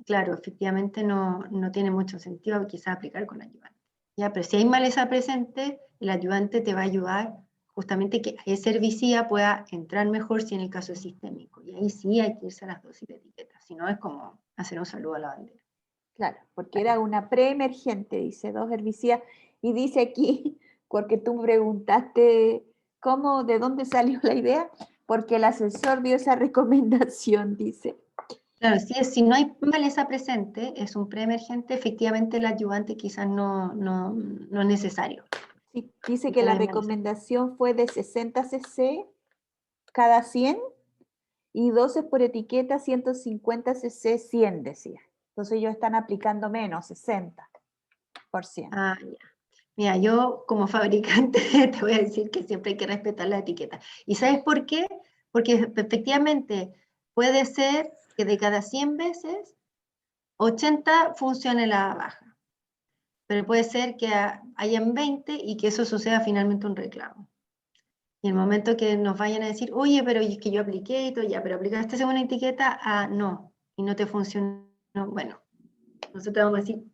claro, efectivamente no tiene mucho sentido quizás aplicar con ayudante. ¿Ya? Pero si hay maleza presente, el ayudante te va a ayudar justamente que ese herbicida pueda entrar mejor si en el caso es sistémico. Y ahí sí hay que irse a las dosis de etiqueta, si no es como hacer un saludo a la bandera. Claro, porque era una preemergente, dice, 2 herbicidas. Y dice aquí, porque tú me preguntaste cómo, de dónde salió la idea, porque el asesor dio esa recomendación, dice. Claro, si no hay maleza presente, es un preemergente, efectivamente el ayudante quizás no es necesario. Sí, dice Porque que no la hay maleza. recomendación fue de 60 cc cada 100 y 12 por etiqueta, 150 cc 100, decía. Entonces ellos están aplicando menos, 60%. Ah, ya. Mira, yo como fabricante te voy a decir que siempre hay que respetar la etiqueta. ¿Y sabes por qué? Porque efectivamente puede ser que de cada 100 veces, 80 funcione la baja. Pero puede ser que hayan 20 y que eso suceda finalmente un reclamo. Y el momento que nos vayan a decir, oye, pero es que yo apliqué y todo, ya, pero aplicaste según la etiqueta, no, y no te funcionó. Bueno, nosotros vamos a decir,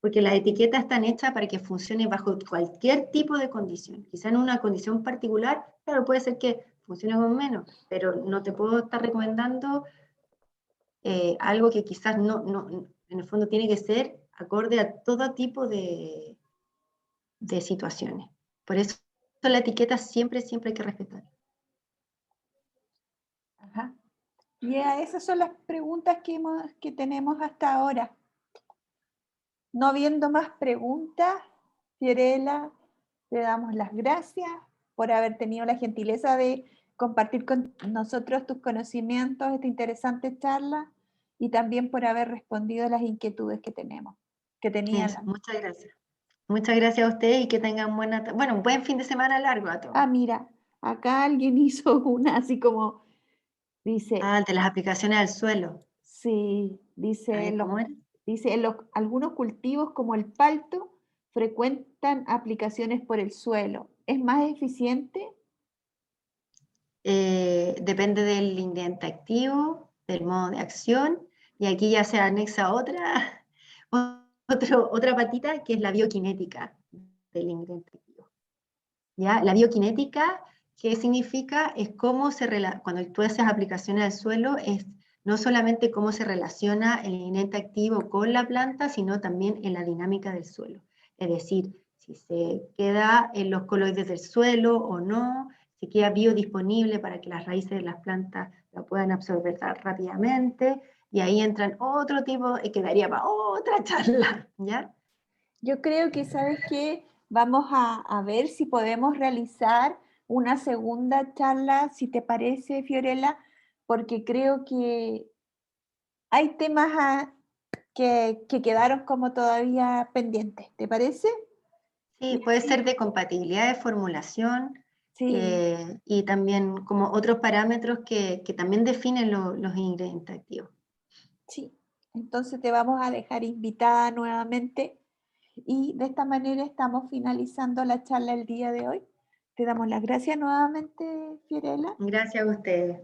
porque las etiquetas están hechas para que funcione bajo cualquier tipo de condición. Quizá en una condición particular, claro, puede ser que funcione con menos, pero no te puedo estar recomendando algo que quizás en el fondo tiene que ser acorde a todo tipo de situaciones. Por eso la etiqueta siempre hay que respetar. Ajá. Y esas son las preguntas que tenemos hasta ahora. No habiendo más preguntas, Fiorella, te damos las gracias por haber tenido la gentileza de compartir con nosotros tus conocimientos, esta interesante charla, y también por haber respondido a las inquietudes que tenemos, que tenían. Eso, muchas gracias. Muchas gracias a ustedes y que tengan un buen fin de semana largo a todos. Ah, mira, acá alguien hizo una así como, dice, Ah, de las aplicaciones al suelo. sí, A dice, ver, ¿cómo era? algunos cultivos como el palto frecuentan aplicaciones por el suelo. ¿Es más eficiente? Depende del ingrediente activo, del modo de acción, y aquí ya se anexa otra patita que es la bioquinética del ingrediente activo. ¿Ya? La bioquinética, ¿qué significa? Es cómo cuando tú haces aplicaciones al suelo, es no solamente cómo se relaciona el ingrediente activo con la planta, sino también en la dinámica del suelo. Es decir, si se queda en los coloides del suelo o no, si queda biodisponible para que las raíces de las plantas lo puedan absorber rápidamente, y ahí entran otro tipo, y quedaría para otra charla, ¿ya? Yo creo que, ¿sabes qué? Vamos a ver si podemos realizar una segunda charla, si te parece, Fiorella, porque creo que hay temas que quedaron como todavía pendientes. ¿Te parece? Sí, Y puede ser así, de compatibilidad de formulación, sí, y también como otros parámetros que también definen los ingredientes activos. sí. Entonces te vamos a dejar invitada nuevamente y de esta manera estamos finalizando la charla el día de hoy. Te damos las gracias nuevamente, Fiorella. Gracias a ustedes.